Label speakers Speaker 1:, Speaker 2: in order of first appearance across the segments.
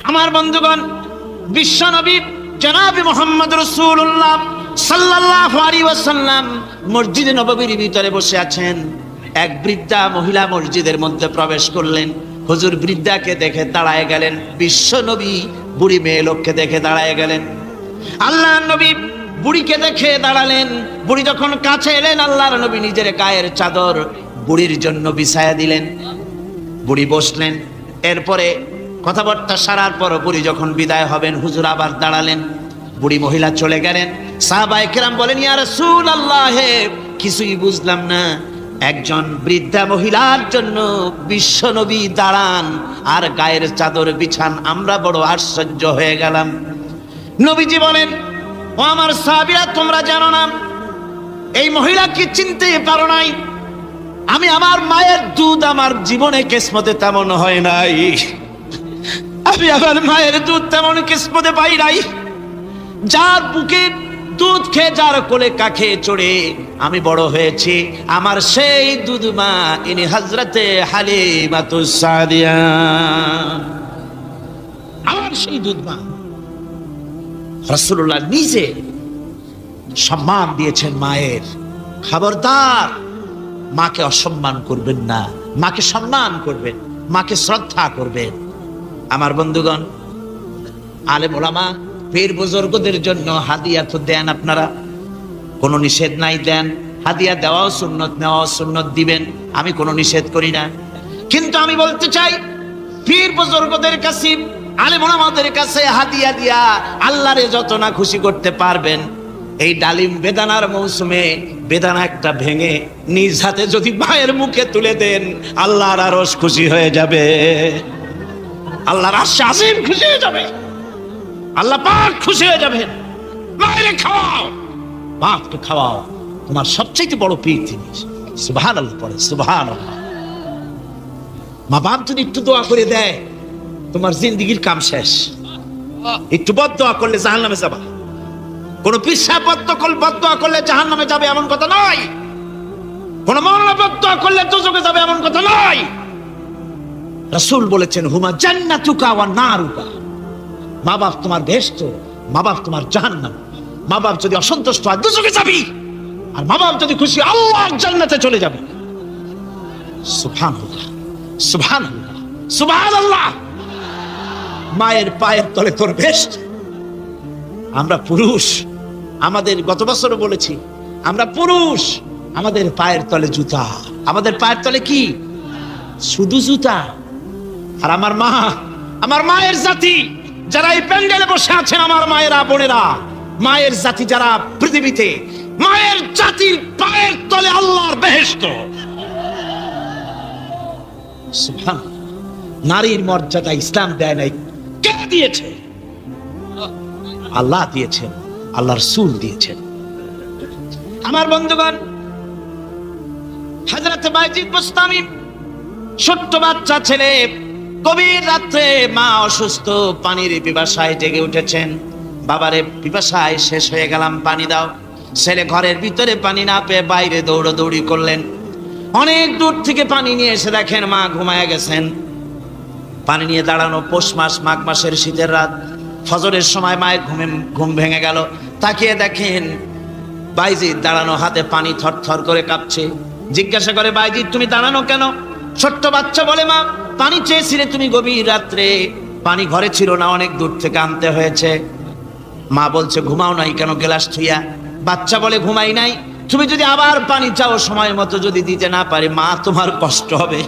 Speaker 1: আমার বন্ধুগণ, বিশ্ব নবী জনাবে মুহাম্মদ রাসূলুল্লাহ সাল্লাল্লাহু আলাইহি ওয়াসাল্লাম মসজিদে নববীর ভিতরে বসে আছেন। এক বৃদ্ধা মহিলা মসজিদের মধ্যে প্রবেশ করলেন। হুজুর বৃদ্ধাকে দেখে দাঁড়ায় গেলেন, বিশ্ব নবী বুড়ি মেয়ে লোককে দেখে দাঁড়ায় গেলেন। আল্লাহর নবী বুড়িকে দেখে দাঁড়ালেন। বুড়ি যখন কাছে এলেন, আল্লাহর নবী নিজের গায়ের চাদর বুড়ির জন্য বিছায়া দিলেন। বুড়ি বসলেন। এরপরে কথাবার্তা সারার পর বুড়ি যখন বিদায় হবেন, হুজুর আবার দাঁড়ালেন। বুড়ি মহিলা চলে গেলেন। সাহাবায়ে কেরাম বলেন, ইয়া রাসূলুল্লাহ, কিছুই বুঝলাম না, একজন বৃদ্ধা মহিলার জন্য বিশ্ব নবী দাঁড়ান আর গায়ের চাদর বিছান, আমরা বড় আশ্চর্য হয়ে গেলাম। নবীজি বলেন, ও আমার সাহাবীরা, তোমরা জানো না এই মহিলাকে চিনতে পারো নাই? আমি আমার মায়ের দুধ আমার জীবনে কিসমতে তেমন হয় নাই, আমি আমার মায়ের দুধ তেমন কিসমতে পাই নাই। যার বুকে দুধ খেয়ে, যার কোলে কাখে চড়ে আমি বড় হয়েছি, আমার সেই দুধ মা ইনি হযরতে হালিমাতুস সাদিয়া, আমার সেই দুধ মা। রাসূলুল্লাহ নিজে সম্মান দিয়েছেন মায়ের। খবরদার, মাকে অসম্মান করবেন না, মাকে সম্মান করবেন, মাকে শ্রদ্ধা করবেন। আমার বন্ধুগণ, আলেম ওলামা পীর বুজুর্গদের জন্য হাদিয়া তো দেন, আপনারা কোনো নিষেধ নাই, দেন। হাদিয়া দেওয়াও সুন্নত, নেওয়াও সুন্নত, দিবেন, আমি কোনো নিষেধ করি না। কিন্তু আমি বলতে চাই, পীর বুজুর্গদের কাছে, আলেম ওলামাদের কাছে হাদিয়া দিয়া আল্লাহরে যত না খুশি করতে পারবেন, এই ডালিম বেদানার মৌসুমে বেদানা একটা ভেঙে নিজ হাতে যদি মায়ের মুখে তুলে দেন, আল্লাহর আরশ খুশি হয়ে যাবে, আল্লাহর আরশ আজিম খুশি হয়ে যাবে, আল্লাহ পাক খুশি হয়ে যাবেন। মায়েরে খাওয়াও, বাপকে খাওয়াও, তোমার সবচেয়ে বড় পীর তিনি। সুবহানাল্লাহ পড়ে, সুবহানাল্লাহ। মা বাপ যদি একটু দোয়া করে দেয়, তোমার জিন্দেগির কাম শেষ। একটু বদদোয়া করলে জাহান্নামে যাবা। কোন পীর সাহেব বদদোয়া করলে জাহান্নামে যাবে এমন কথা নয়, কোন মাওলানা বদদোয়া করলে দোজখে যাবে এমন কথা নয়। রাসূল বলেছেন, হুমা জান্নাতুকা ওয়া নারুকা, মা বাপ তোমার বেহেশত, মা বাপ তোমার জাহান্নাম। মা বাপ যদি অসন্তুষ্ট হয়, দোজখে যাবি, আর মা বাপ যদি খুশি, আল্লাহর জান্নাতে চলে যাবে। সুবহানাল্লাহ, সুবহানাল্লাহ, সুবহানাল্লাহ। মায়ের পায়ের তলে তোর বেহেশত। আমরা পুরুষ, আমাদের গত বছরও বলেছি, আমরা পুরুষ, আমাদের পায়ের তলে জুতা, আমাদের পায়ের তলে কি? শুধু জুতা। আর আমার মা, আমার মায়ের জাতি যারা এই প্যান্ডেলে বসে আছেন, আমার মায়েরা, বোনেরা, মায়ের জাতি যারা পৃথিবীতে, মায়ের জাতির পায়ের তলে আল্লাহর বেহেশত। সুবহানাল্লাহ। নারীর মর্যাদা ইসলাম দেয় নাই, কে দিয়েছে? আল্লাহ দিয়েছেন, আল্লাহর রাসূল দিয়েছেন। আমার বন্ধুগণ, হযরত বাইজিদ বুস্তামি, ছোট্ট বাচ্চা ছেলে, গভীর রাত্রে মা অসুস্থ, পানির পিপাসায় জেগে উঠেছেন। বাবারে, পিপাসায় শেষ হয়ে গেলাম, পানি দাও। ছেলে ঘরের ভিতরে পানি না পেয়ে বাইরে দৌড়াদৌড়ি করলেন। অনেক দূর থেকে পানি নিয়ে এসে দেখেন মা ঘুমায়া গেছেন। পানি নিয়ে দাঁড়ানো, পৌষ মাস, মাঘ মাসের শীতের রাত, ফজরের সময় মায়ের ঘুম ভেঙে গেল। তাকিয়ে দেখেন বাইজিদ দাঁড়ানো, হাতে পানি থরথর করে কাঁপছে। জিজ্ঞাসা করে, বাইজিদ তুমি দাঁড়ানো কেন? ছোট্ট বাচ্চা বলে, মা পানি চেয়েছিলে তুমি গভীর রাত্রে, পানি ঘরে ছিল না, অনেক দূর থেকে আনতে হয়েছে। মা বলছে, ঘুমাও নাই কেন গ্লাস থুইয়া? বাচ্চা বলে, ঘুমাই নাই, তুমি যদি আবার পানি চাও, সময় মতো যদি দিতে না পারে, মা তোমার কষ্ট হবে,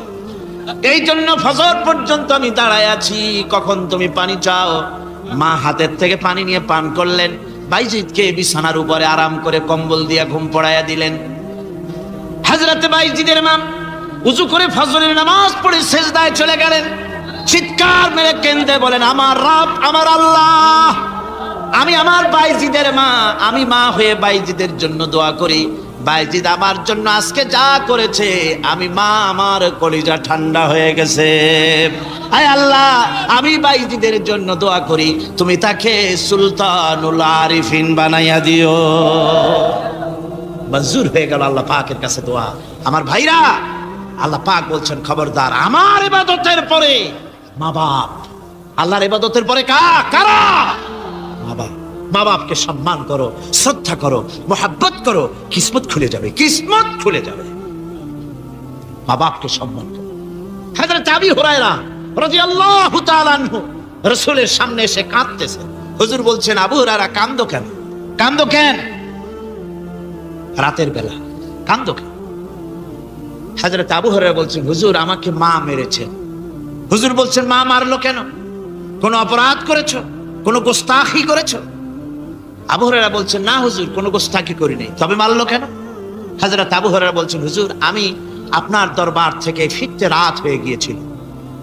Speaker 1: এই জন্য ফজর পর্যন্ত আমি দাঁড়ায় আছি, কখন তুমি পানি চাও। মা হাতের থেকে পানি নিয়ে পান করলেন। বাইজিদকে বিছানার উপরে আরাম করে কম্বল দিয়া ঘুম পড়াইয়া দিলেন। হযরত বাইজিদের মা উযু করে ফজরের নামাজ পড়ে সিজদায় চলে গেলেন। চিৎকার মেরে কেঁদে বলেন, আমার রব, আমার আল্লাহ, আমি আমার বাইজিদের মা, আমি মা হয়ে বাইজিদের জন্য দোয়া করি। বাইজিদ আমার জন্য আজকে যা করেছে, আমি মা, আমার কলিজা ঠান্ডা হয়ে গেছে। আয় আল্লাহ, আমি বাইজিদের জন্য দোয়া করি, তুমি তাকে সুলতানুল আরিফিন বানাইয়া দিও। মঞ্জুর হয়ে গেল আল্লাহ পাকের কাছে দোয়া। আমার ভাইরা, আল্লাহ পাক বলছেন, খবরদার, আমার ইবাদতের পরে মা বাপ, আল্লাহর ইবাদতের পরে কারা? মা বাপ। মা বাপকে সম্মান করো, শ্রদ্ধা করো, মোহাব্বত করো, কিসমত খুলে যাবে, কিসমত খুলে যাবে। মা বাপকে সম্মান করো। হযরত আবু হুরায়রা রাদিয়াল্লাহু তাআলা আনহু রাসূলের সামনে এসে কাঁদতেছে। হুজুর বলছেন, আবু হুরায়রা কাঁদো কেন? কাঁদো কেন? রাতের বেলা কাঁদো কেন? হযরত আবু হুরায়রা বলছেন, হুজুর আমাকে মা মেরেছে। হুজুর বলছেন, মা মারলো কেন? কোন অপরাধ করেছো? কোন গোস্তাখি করেছো? আবু হুরায়রা বলছেন, না হুজুর, কোন গোস্তাখি করি নাই, তবে মারলো কেন? হযরত আবু হুরায়রা বলছেন, হুজুর আমি আপনার দরবার থেকে ফিরতে রাত হয়ে গিয়েছিল।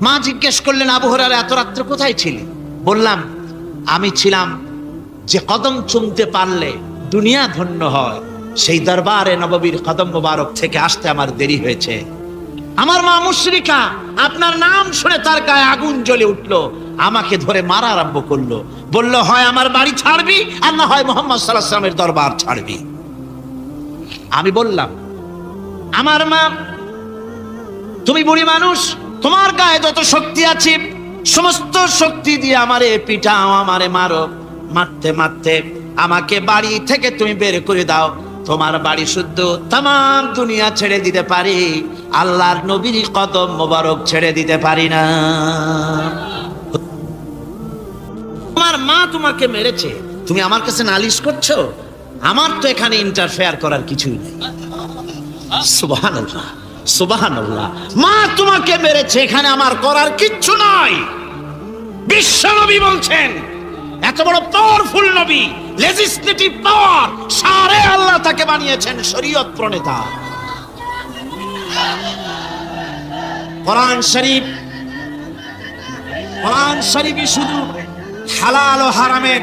Speaker 1: মা জিজ্ঞেস করলেন, আবু হুরায়রা এত রাত্রে কোথায় ছিলে? বললাম, আমি ছিলাম যে কদম চুমতে পারলে দুনিয়া ধন্য হয়, সেই দরবারে নববীর কদম মোবারক থেকে আসতে আমার দেরি হয়েছে। আমার মা মুশরিকা, আপনার নাম শুনে তার গায়ে আগুন জ্বলে উঠলো, আমাকে ধরে মারা আরম্ভ করলো। বলল, হয় আমার বাড়ি ছাড়বি আর না হয় মুহাম্মদ সাল্লাল্লাহু আলাইহি ওয়াসাল্লামের দরবার ছাড়বি। আমি বললাম, আমার মা, তুমি বুড়ি মানুষ, তোমার গায়ে যত শক্তি আছে সমস্ত শক্তি দিয়ে আমারে পিটাও, আমারে মারো। মারতে মারতে আমাকে বাড়ি থেকে তুমি বের করে দাও। তোমার বাড়ি শুদ্ধ তামাম দুনিয়া ছেড়ে দিতে পারি, আল্লাহর নবীর কদম মোবারক ছেড়ে দিতে পারি না। তোমার মা তোমাকে মেরেছে, তুমি আমার কাছে নালিশ করছো? আমার তো এখানে ইন্টারফেয়ার করার কিছুই নেই। সুবহানাল্লাহ, সুবহানাল্লাহ। মা তোমাকে মেরেছে, এখানে আমার করার কিচ্ছু নাই। বিশ্বনবী বলছেন, এত বড় পাওয়ারফুল নবী, লেজিসলেটিভ পাওয়ার, সারে আল্লাহ তাকে বানিয়েছেন শরীয়ত প্রণেতা। কোরআন শরীফই শুধু হালাল ও হারামের,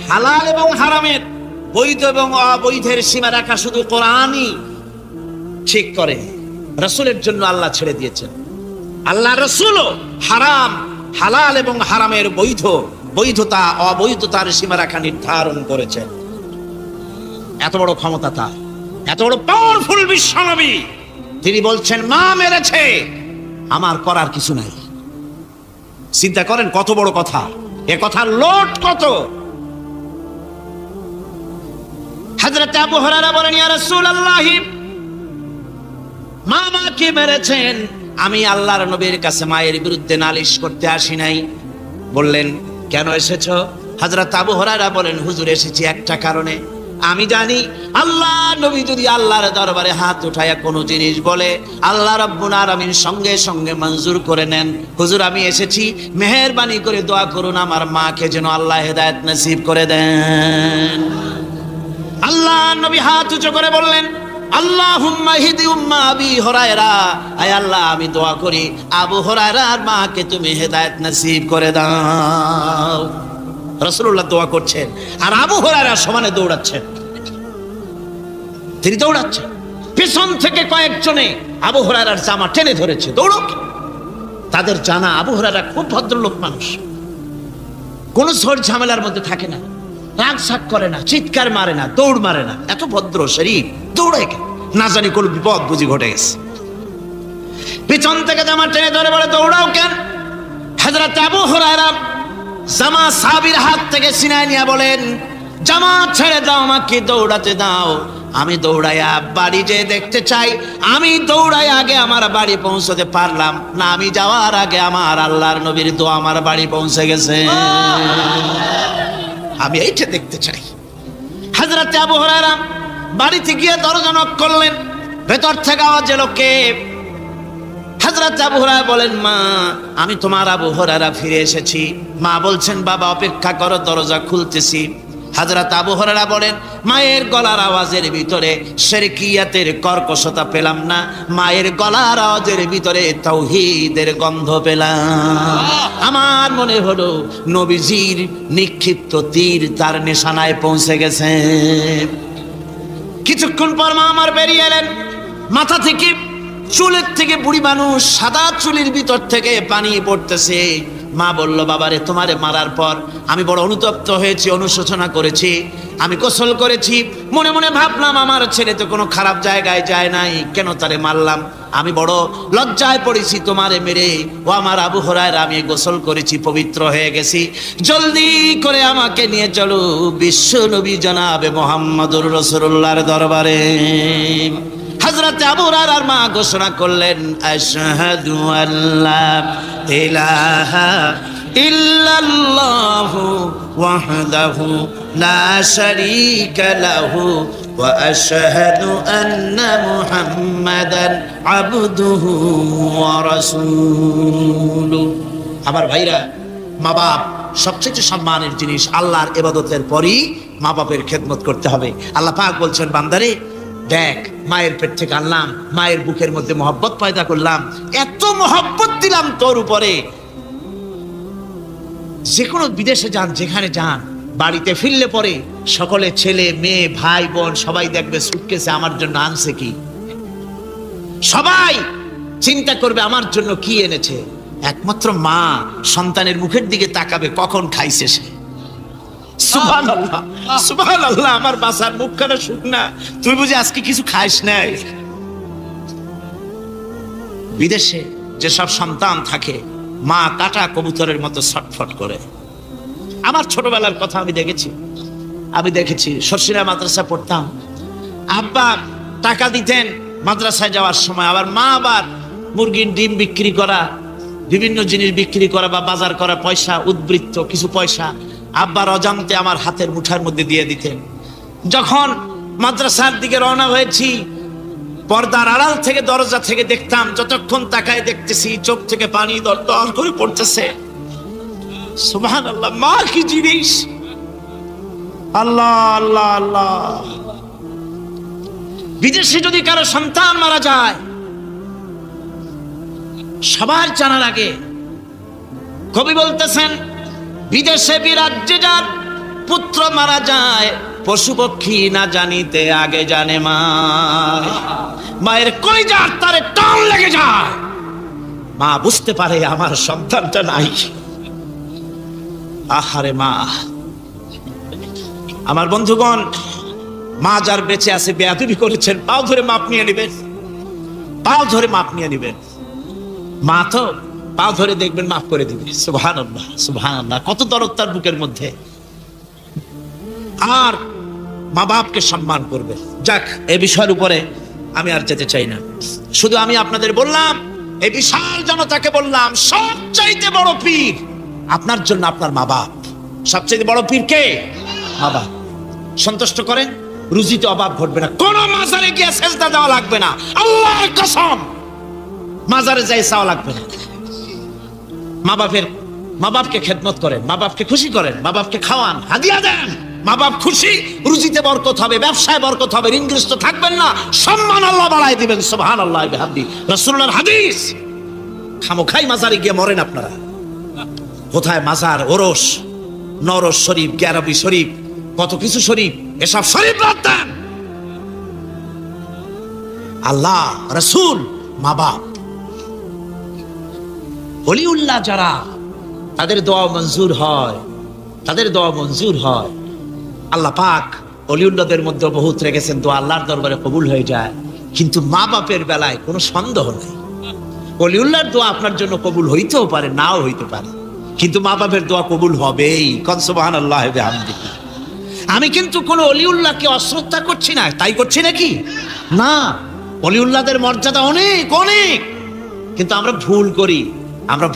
Speaker 1: হালাল এবং হারামের, বৈধ এবং অবৈধের সীমা রাখা শুধু কোরআনই ঠিক করে। রাসূলের জন্য আল্লাহ ছেড়ে দিয়েছেন। আল্লাহ রাসূলও হারাম, হালাল এবং হারামের বৈধতা অবৈধতার সীমারেখা নির্ধারণ করেছেন। এত বড় ক্ষমতা তার, এত বড় পাওয়ারফুল বিশ্বনবী, তিনি বলছেন মা মেরেছে, আমার করার কিছু নাই। চিন্তা করেন কত বড় কথা, এ কথার লোট কত। হযরত আবু হুরায়রা বলেন, ইয়া রাসূলুল্লাহ, মা মাকে মেরেছেন, আমি আল্লাহর নবীর কাছে মায়ের বিরুদ্ধে নালিশ করতে আসি নাই। বললেন, কেন এসেছো? হযরত আবু হুরায়রা বলেন, হুজুর এসেছি একটা কারণে। আমি জানি আল্লাহ নবী যদি আল্লাহর দরবারে হাত উঠায়া কোনো জিনিস বলে, আল্লাহ রাব্বুল আলামিন সঙ্গে সঙ্গে মঞ্জুর করে নেন। হুজুর আমি এসেছি, মেহেরবানি করে দোয়া করুন আমার মাকে যেন আল্লাহ হেদায়েত নসিব করে দেন। আল্লাহ নবী হাত উঁচু করে বললেন, আল্লাহুম্মা হিদি উম্মা আবি হুরায়রা, আয় আল্লাহ আমি দোয়া করি আবু হুরায়রার মাকে তুমি হেদায়েত নসিব করে দাও। রাসূলুল্লাহ দোয়া করছেন আর আবু হুরায়রা সমানে দৌড়াচ্ছেন। তিনি দৌড়াচ্ছেন, পেছন থেকে কয়েকজনে আবু হুরায়রার জামা টেনে ধরেছে, দৌড়ো। তাদের জানা আবু হুরায়রা খুব ভদ্রলোক মানুষ, কোনো ঝড় ঝামেলার মধ্যে থাকে না, রাগ সাগ করে না, চিৎকার মারে না, দৌড় মারে না, এত ভদ্র শরীর, দৌড়ায় কেন? না জানি কোন বিপদ বুঝি ঘটে গেছে। পিছন থেকে জামা টেনে ধরে বলে, দৌড়াও কেন? হযরত আবু হুরায়রা জামা সাহাবীর হাত থেকে ছিনায় নিয়ে বলেন, জামা ছেড়ে দাও, আমাকে দৌড়াতে দাও। আমি দৌড়াইয়া বাড়ি যেয়ে দেখতে চাই, আমি দৌড়াই আগে আমার বাড়ি পৌঁছতে পারলাম না, আমি যাওয়ার আগে আমার আল্লাহর নবীর দোয়া আমার বাড়ি পৌঁছে গেছে, আমি এইটা দেখতে চাই। হযরত আবু হুরায়রা বাড়িতে গিয়ে দরজা নক করলেন, ভেতর থেকে আওয়াজ এলো, কে? হযরত আবু হুরায়রা বলেন, মা আমি তোমার আবু হুরায়রা ফিরে এসেছি। মা বলছেন, বাবা অপেক্ষা করো, দরজা খুলতেছি। হযরত আবু হুরায়রা বলেন, মায়ের গলার আওয়াজের ভিতরে শিরকিয়াতের কর্কশতা পেলাম না, মায়ের গলার আওয়াজের ভিতরে তাওহীদের গন্ধ পেলাম। আমার মনে হলো নবীজির নিক্ষিপ্ত তীর তার নিশানায় পৌঁছে গেছে। কিছুক্ষণ পর মা আমার বেরিয়ে এলেন, মাথা থেকে চুলের থেকে, বুড়ি মানুষ, সাদা চুলের ভিতর থেকে পানি পড়তেছে। মা বলল, বাবারে তোমারে মারার পর আমি বড় অনুতপ্ত হয়েছি, অনুশোচনা করেছি, আমি গোসল করেছি, মনে মনে ভাবলাম আমার ছেলে তো কোনো খারাপ জায়গায় যায় নাই, কেন তারে মারলাম? আমি বড় লজ্জায় পড়েছি তোমারে মেরে। ও আমার আবু হুরায়রা, আমি গোসল করেছি, পবিত্র হয়ে গেছি, জলদি করে আমাকে নিয়ে চলো বিশ্ব নবী জনাবে মুহাম্মদুর রাসূলুল্লাহর দরবারে। হযরত আবু হুরায়রার মা ঘোষণা করলেন, আশহাদু আল্লা ইলাহা ইল্লাল্লাহু ওয়াহদাহু লা শারীকা লাহু ওয়া আশহাদু আন্না মুহাম্মাদান আবদুহু ওয়া রাসূলুহু। আমার ভাইরা, মা বাপ সবচেয়ে সম্মানের জিনিস। আল্লাহর ইবাদতের পরই মা বাপের খেদমত করতে হবে। আল্লাহ পাক বলছেন, বান্দারে দেখ, মায়ের পেট থেকে আনলাম, মায়ের বুকের মধ্যে মহব্বত পয়দা করলাম, এত মহব্বত দিলাম তোর উপরে, যে কোনো বিদেশে যান, যেখানে যান, বাড়িতে ফিরলে পরে সকলে ছেলে মেয়ে ভাই বোন সবাই দেখবে সুটকেসে আমার জন্য আনছে কি। সবাই চিন্তা করবে আমার জন্য কি এনেছে। একমাত্র মা সন্তানের মুখের দিকে তাকাবে কখন খাইছে সে। সুবহানাল্লাহ, সুবহানাল্লাহ। আমার বাসার মুখখানা শুকনা, তুই বুঝি আজকে কিছু খাইস নাই। বিদেশে যেসব সন্তান থাকে, মা কাটা কবুতরের মতো ছটফট করে। আমার ছোটবেলার কথা আমি দেখেছি। শর্ষিরা মাদ্রাসা পড়তাম, আব্বা টাকা দিতেন মাদ্রাসায় যাওয়ার সময়, আবার মা আবার মুরগির ডিম বিক্রি করা, বিভিন্ন জিনিস বিক্রি করা বা বাজার করা পয়সা, উদ্বৃত্ত কিছু পয়সা আব্বার অজান্তে আমার হাতের মুঠার মধ্যে দিয়ে দিতেন। যখন মাদ্রাসার দিকে রওনা হয়েছি, পর্দার আড়াল থেকে দরজা থেকে দেখতাম, যতক্ষণ তাকায় দেখতেছি চোখ থেকে পানি দরদর করে পড়তেছে। সুবহানাল্লাহ, মা কি জিনিস! আল্লাহ আল্লাহ আল্লাহ। বিদেশে যদি কারো সন্তান মারা যায়, সবার জানার আগে কবি বলতেছেন, বিদেশে বিরাজ্যে যার পুত্র মারা যায়, পশু পক্ষী না জানিতে আগে জানে মা। মায়ের কলিজার তারে টান লেগে যায়, মা বুঝতে পারে আমার সন্তানটা নাই। আহারে মা! আমার বন্ধুগণ, মা যার বেঁচে আছে বেয়াদবি করেছেন, পাও ধরে মাপ নিয়ে নেবেন, পাও ধরে মাপ নিয়ে নেবেন। মা তো পাও ধরে দেখবেন মাফ করে দিবে। সুবহানাল্লাহ, সুবহানাল্লাহ। কত দরদ তার বুকের মধ্যে। আর মা বাপকে সম্মান করবে। যাক, এই বিষয়ের উপরে আমি আর যেতে চাই না। শুধু আমি আপনাদের বললাম, এই বিশাল জনতাকে বললাম, সবচাইতে বড় পীর আপনার জন্য আপনার মা বাপ। সবচাইতে বড় পীর কে? মা বাপ। সন্তুষ্ট করেন, রুজিতে অভাব ঘটবে না, কোন মাজারে গিয়ে সেজদা দেওয়া লাগবে না, আল্লাহর কসম মাজারে যাই চাওয়া লাগবে না। মা বাপকে খেদমত করেন, মা বাপকে খুশি করেন, মা বাপকে খাওয়ান, হাদিয়া দেন। মা বাপ খুশি, রুজিতে বরকত হবে, ব্যবসায় বরকত হবে, ঋণগ্রস্ত থাকবেন না, সম্মান আল্লাহ বাড়ায় দিবেন। সুবহানাল্লাহ বিহামদি। রাসূলুল্লাহর হাদিস। খামোখাই মাজারে গিয়ে মরেন আপনারা। কোথায় মাজার, ওরস, নরস শরীফ, গ্যারবি শরীফ, কত কিছু শরীফ, এসব শরীফ বাদ দেন। আল্লাহ, রাসূল, মা বাপ, ওলিউল্লাহ যারা, তাদের দোয়া মঞ্জুর হয়, তাদের দোয়া মঞ্জুর হয়। আল্লাহ পাক ওলিউল্লাহদের মধ্যে বহুত রেখেছেন, দোয়া আল্লাহর দরবারে কবুল হয়ে যায়। কিন্তু মা বাপের বেলায় কোনো সন্দেহ নেই, ওলিউল্লাহর দোয়া আপনার জন্য কবুল হইতেও পারে, নাও হইতে পারে, কিন্তু মা বাপের দোয়া কবুল হবেই। কোন সুবহানাল্লাহ বিহামদিহি। আমি কিন্তু কোনো ওলিউল্লাহকে অশ্রদ্ধা করছি না, তাই করছি নাকি? না, ওলিউল্লাহদের মর্যাদা অনেক অনেক, কিন্তু আমরা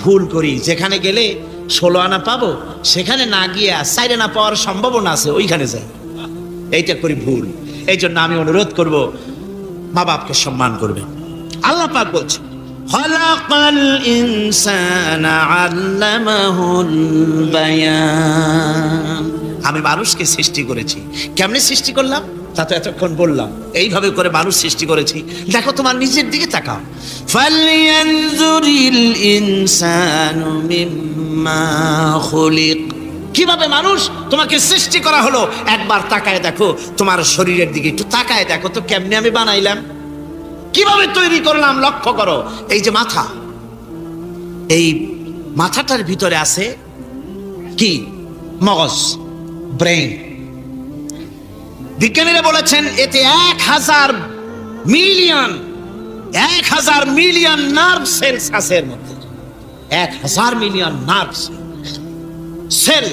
Speaker 1: ভুল করি। যেখানে গেলে 16 আনা পাবো, সেখানে না গিয়ে 4 আনা পাওয়ার সম্ভাবনা আছে, ওইখানে যাই, এইটা করি ভুল। এই জন্য আমি অনুরোধ করব, মা বাপকে সম্মান করবেন। আল্লাহ পাক বলছেন, খালাকাল ইনসানা আল্লামাহুল বায়ান। আমি মানুষকে সৃষ্টি করেছি। কেমনে সৃষ্টি করলাম তা তো এতক্ষণ বললাম। এইভাবে করে মানুষ সৃষ্টি করেছি। দেখো, তোমার নিজের দিকে তাকাও। ফালইয়ানজুরিল ইনসানু মিম্মা খুলিক। কিভাবে মানুষ তোমাকে সৃষ্টি করা হলো, একবার তাকায় দেখো, তোমার শরীরের দিকে একটু তাকায় দেখো তো, কেমনে আমি বানাইলাম, কিভাবে তৈরি করলাম, লক্ষ্য করো। এই যে মাথা, এই মাথাটার ভিতরে আছে কি? মগজ, ব্রেন। বিজ্ঞানীরা বলেছেন এতে 1000 মিলিয়ন 1000 মিলিয়ন নার্ভ সেলস আছে এর মধ্যে। 1000 মিলিয়ন নার্ভ সেল।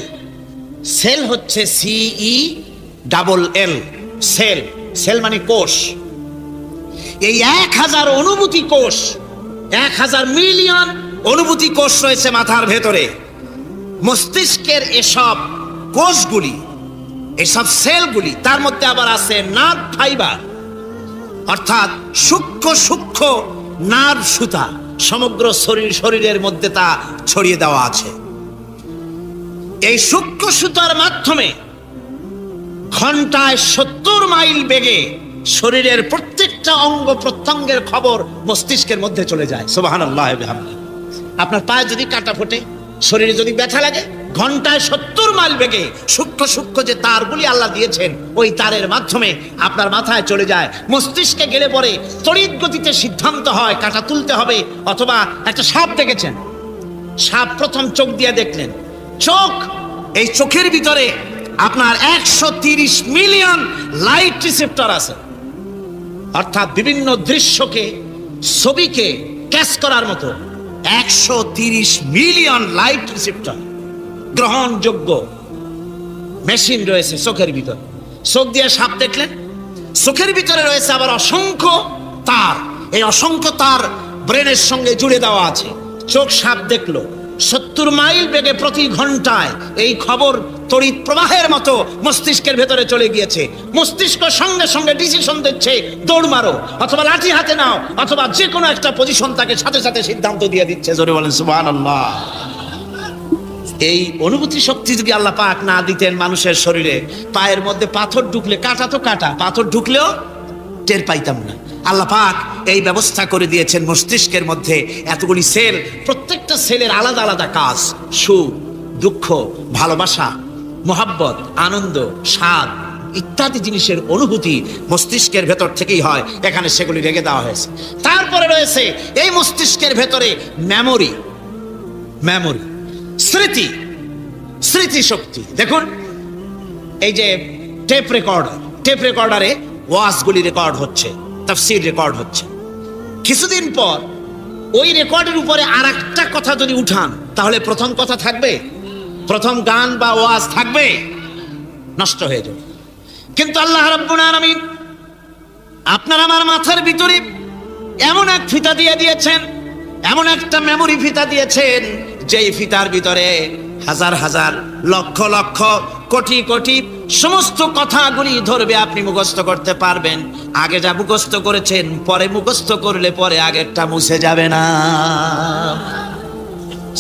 Speaker 1: সেল হচ্ছে CELL, সেল। সেল মানে কোষ। এই 1000 অনুভূতি কোষ, 1000 মিলিয়ন অনুভূতি কোষ রয়েছে মাথার ভেতরে। মস্তিষ্কের এসব কোষগুলি, এসব সেলগুলি, তার মধ্যে আবার আছে নার্ভ ফাইবার, অর্থাৎ সূক্ষ্ম সূক্ষ্ম নার্ভ সুতা সমগ্র শরীরের মধ্যে তা ছড়িয়ে দেওয়া আছে। এই সূক্ষ্ম সুতার মাধ্যমে ঘন্টায় 70 মাইল বেগে শরীরের প্রত্যেকটা অঙ্গ প্রত্যঙ্গের খবর মস্তিষ্কের মধ্যে চলে যায়। সুবহানাল্লাহ। আপনার পায়ে যদি কাটা ফোটে, শরীরে যদি ব্যথা লাগে, ঘন্টায় 70 মাইল বেগে সূক্ষ্ম সূক্ষ্ম যে তারগুলি আল্লাহ দিয়েছেন, ওই তারের মাধ্যমে আপনার মাথায় চলে যায়। মস্তিষ্কে গেলে পরে তড়িৎ গতিতে সিদ্ধান্ত হয় কাটা তুলতে হবে। অথবা একটা সাপ দেখেছেন, সাপ প্রথম চোখ দিয়ে দেখলেন, চোখ, এই চোখের ভিতরে আপনার 130 মিলিয়ন লাইট রিসেপ্টর আছে, অর্থাৎ বিভিন্ন দৃশ্যকে, ছবিকে ক্যাচ করার মতো 130 মিলিয়ন লাইট রিসেপ্টর গ্রহণযোগ্য মেশিন রয়েছে চোখের ভিতরে। চোখ দিয়ে সাপ দেখলেন, চোখের ভিতরে রয়েছে আবার অসংখ্য তার। এই অসংখ্য তার ব্রেনের সঙ্গে জুড়ে দেওয়া আছে। চোখ সাপ দেখলো, 70 মাইল বেগে প্রতি ঘন্টায় এই খবর তড়িৎ প্রবাহের মতো মস্তিষ্কের ভেতরে চলে গিয়েছে। মস্তিষ্ক সঙ্গে সঙ্গে ডিসিশন দিচ্ছে, দৌড় মারো, অথবা লাঠি হাতে নাও, অথবা যে কোনো একটা পজিশন তাকে সাথে সাথে সিদ্ধান্ত দিয়ে দিচ্ছে। জোরে বলেন সুবহানাল্লাহ। এই অনুভূতি শক্তি যদি আল্লাহ পাক না দিতেন মানুষের শরীরে, পায়ের মধ্যে পাথর ঢুকলে, কাটা তো কাটা, পাথর ঢুকলেও টের পাইতাম না। আল্লাহ পাক এই ব্যবস্থা করে দিয়েছেন মস্তিষ্কের মধ্যে এতগুলি সেল, প্রত্যেকটা সেলের আলাদা আলাদা কাজ। সুখ, দুঃখ, ভালোবাসা, মোহাব্বত, আনন্দ, স্বাদ ইত্যাদি জিনিসের অনুভূতি মস্তিষ্কের ভেতর থেকেই হয়। এখানে সেগুলি রেখে দেওয়া হয়েছে। তারপরে রয়েছে এই মস্তিষ্কের ভেতরে মেমোরি, স্মৃতি, স্মৃতি শক্তি। দেখুন, এই যে টেপ রেকর্ডারে ওয়াজগুলি রেকর্ড হচ্ছে, তাফসীর রেকর্ড হচ্ছে। কিছুদিন পর ওই রেকর্ডের উপরে আরেকটা কথা যদি উঠান, তাহলে প্রথম কথা থাকবে? প্রথম গান বা ওয়াজ থাকবে? নষ্ট হয়ে যাবে। কিন্তু আল্লাহ রাব্বুল আলামিন আপনার আমার মাথার ভিতরে এমন এক ফিতা দিয়ে দিয়েছেন, এমন একটা মেমোরি ফিতা দিয়েছেন, যেই ফিতার ভিতরে হাজার হাজার, লক্ষ লক্ষ, কোটি কোটি সমস্ত কথাগুলি ধরবে, আপনি মুখস্থ করতে পারবেন। আগে যা মুখস্থ করেছেন, পরে মুখস্থ করলে পরে আগেরটা মুছে যাবে না।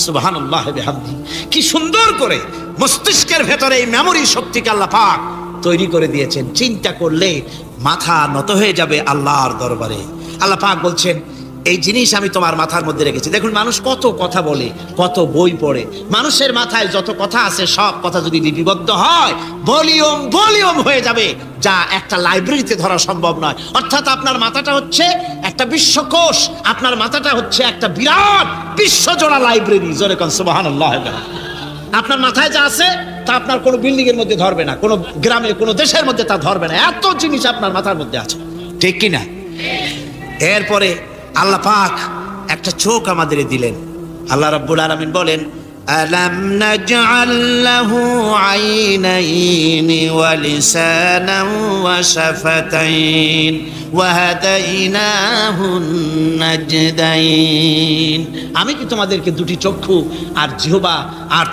Speaker 1: সুবহানাল্লাহ বিহামদি। কি সুন্দর করে মস্তিষ্কের ভেতরে এই মেমোরি শক্তিকে আল্লাহ পাক তৈরি করে দিয়েছেন। চিন্তা করলে মাথা নত হয়ে যাবে আল্লাহর দরবারে। আল্লাহ পাক বলছেন, এই জিনিস আমি তোমার মাথার মধ্যে রেখেছি। দেখুন, মানুষ কত কথা বলে, কত বই পড়ে। মানুষের মাথায় যত কথা আছে, সব কথা যদি লিপিবদ্ধ হয়, ভলিউম হয়ে যাবে, যা একটা লাইব্রেরিতে ধরা সম্ভব নয়। অর্থাৎ আপনার মাথাটা হচ্ছে একটা বিশ্বকোষ, আপনার মাথাটা হচ্ছে একটা বিরাট বিশ্বজোড়া লাইব্রেরি। জোরে কোন সুবহানাল্লাহ। আপনার মাথায় যা আছে তা আপনার কোনো বিল্ডিং এর মধ্যে ধরবে না, কোনো গ্রামে, কোনো দেশের মধ্যে তা ধরবে না। এত জিনিস আপনার মাথার মধ্যে আছে, ঠিক কিনা? এরপরে আল্লাহ পাক একটা চোখ আমাদের দিলেন। আল্লাহ রাব্বুল আলামিন বলেন, আলাম নাজআল লাহু আইনাইনি ওয়া লিসানান ওয়া শাফাতাইন ওয়া হাদাইনাহুন নাজদাইন। আমি কি তোমাদেরকে দুটি চক্ষু আর জিহ্বা, আর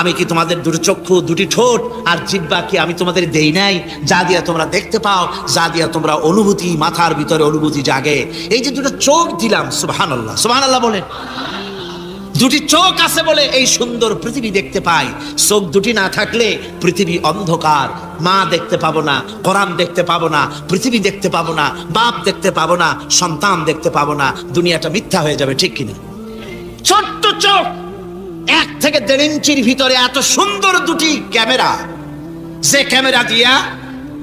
Speaker 1: আমি কি তোমাদের দুটি চক্ষু, দুটি ঠোঁট আর জিহ্বা কি আমি তোমাদের দেই নাই, যা দিয়া তোমরা দেখতে পাও, যা দিয়া তোমরা অনুভূতি, মাথার ভিতরে অনুভূতি জাগে। এই যে দুটো চোখ দিলাম, সুবহানাল্লাহ, সুবহানাল্লাহ বলেন। দুটি চোখ আছে বলে এই সুন্দর পৃথিবী দেখতে পাই। চোখ দুটি না থাকলে পৃথিবী অন্ধকার, মা দেখতে পাবো না, কোরআন দেখতে পাবো না, পৃথিবী দেখতে পাবো না, বাপ দেখতে পাবো না, সন্তান দেখতে পাবো না, দুনিয়াটা মিথ্যা হয়ে যাবে, ঠিক কিনা? ছোট্ট চোখ, 1 থেকে 1.5 ইঞ্চির ভিতরে এত সুন্দর দুটি ক্যামেরা, যে ক্যামেরা দিয়া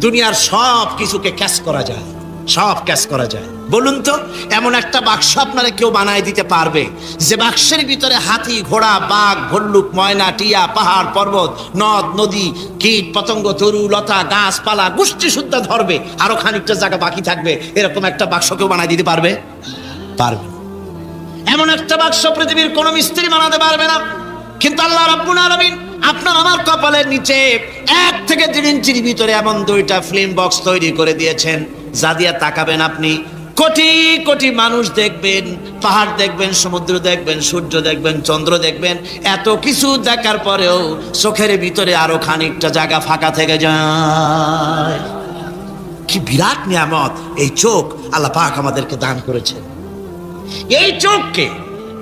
Speaker 1: দুনিয়ার সব কিছুকে ক্যাচ করা যায়, সব ক্যাশ করা যায়। বলুন তো, এমন একটা বাক্স আপনারা কেউ বানায় দিতে পারবে যে বাক্সের ভিতরে হাতি, ঘোড়া, বাঘ, ভল্লুক, ময়না, টিয়া, পাহাড়, পর্বত, নদ, নদী, কীট, পতঙ্গ, তরু, লতা, গাছপালা গোষ্ঠী সুদ্ধা ধরবে, আরো খানিকটা জায়গা বাকি থাকবে, এরকম একটা বাক্স কেউ বানায় দিতে পারবে? পারবে। এমন একটা বাক্স পৃথিবীর কোন মিস্ত্রি বানাতে পারবে না। কিন্তু আল্লাহ রাব্বুল আলামিন আপনার আমার কপালের নিচে 1 থেকে 3 ইঞ্চির ভিতরে এমন 2টা ফিল্ম বক্স তৈরি করে দিয়েছেন, যা দিয়ে তাকাবেন আপনি কোটি কোটি মানুষ দেখবেন, পাহাড় দেখবেন, সমুদ্র দেখবেন, সূর্য দেখবেন, চন্দ্র দেখবেন। এত কিছু দেখার পরেও চোখের ভিতরে আরো খানিকটা জায়গা ফাঁকা থেকে যায়। কি বিরাট নিয়ামত এই চোখ আল্লাহ পাক আমাদেরকে দান করেছেন। এই চোখকে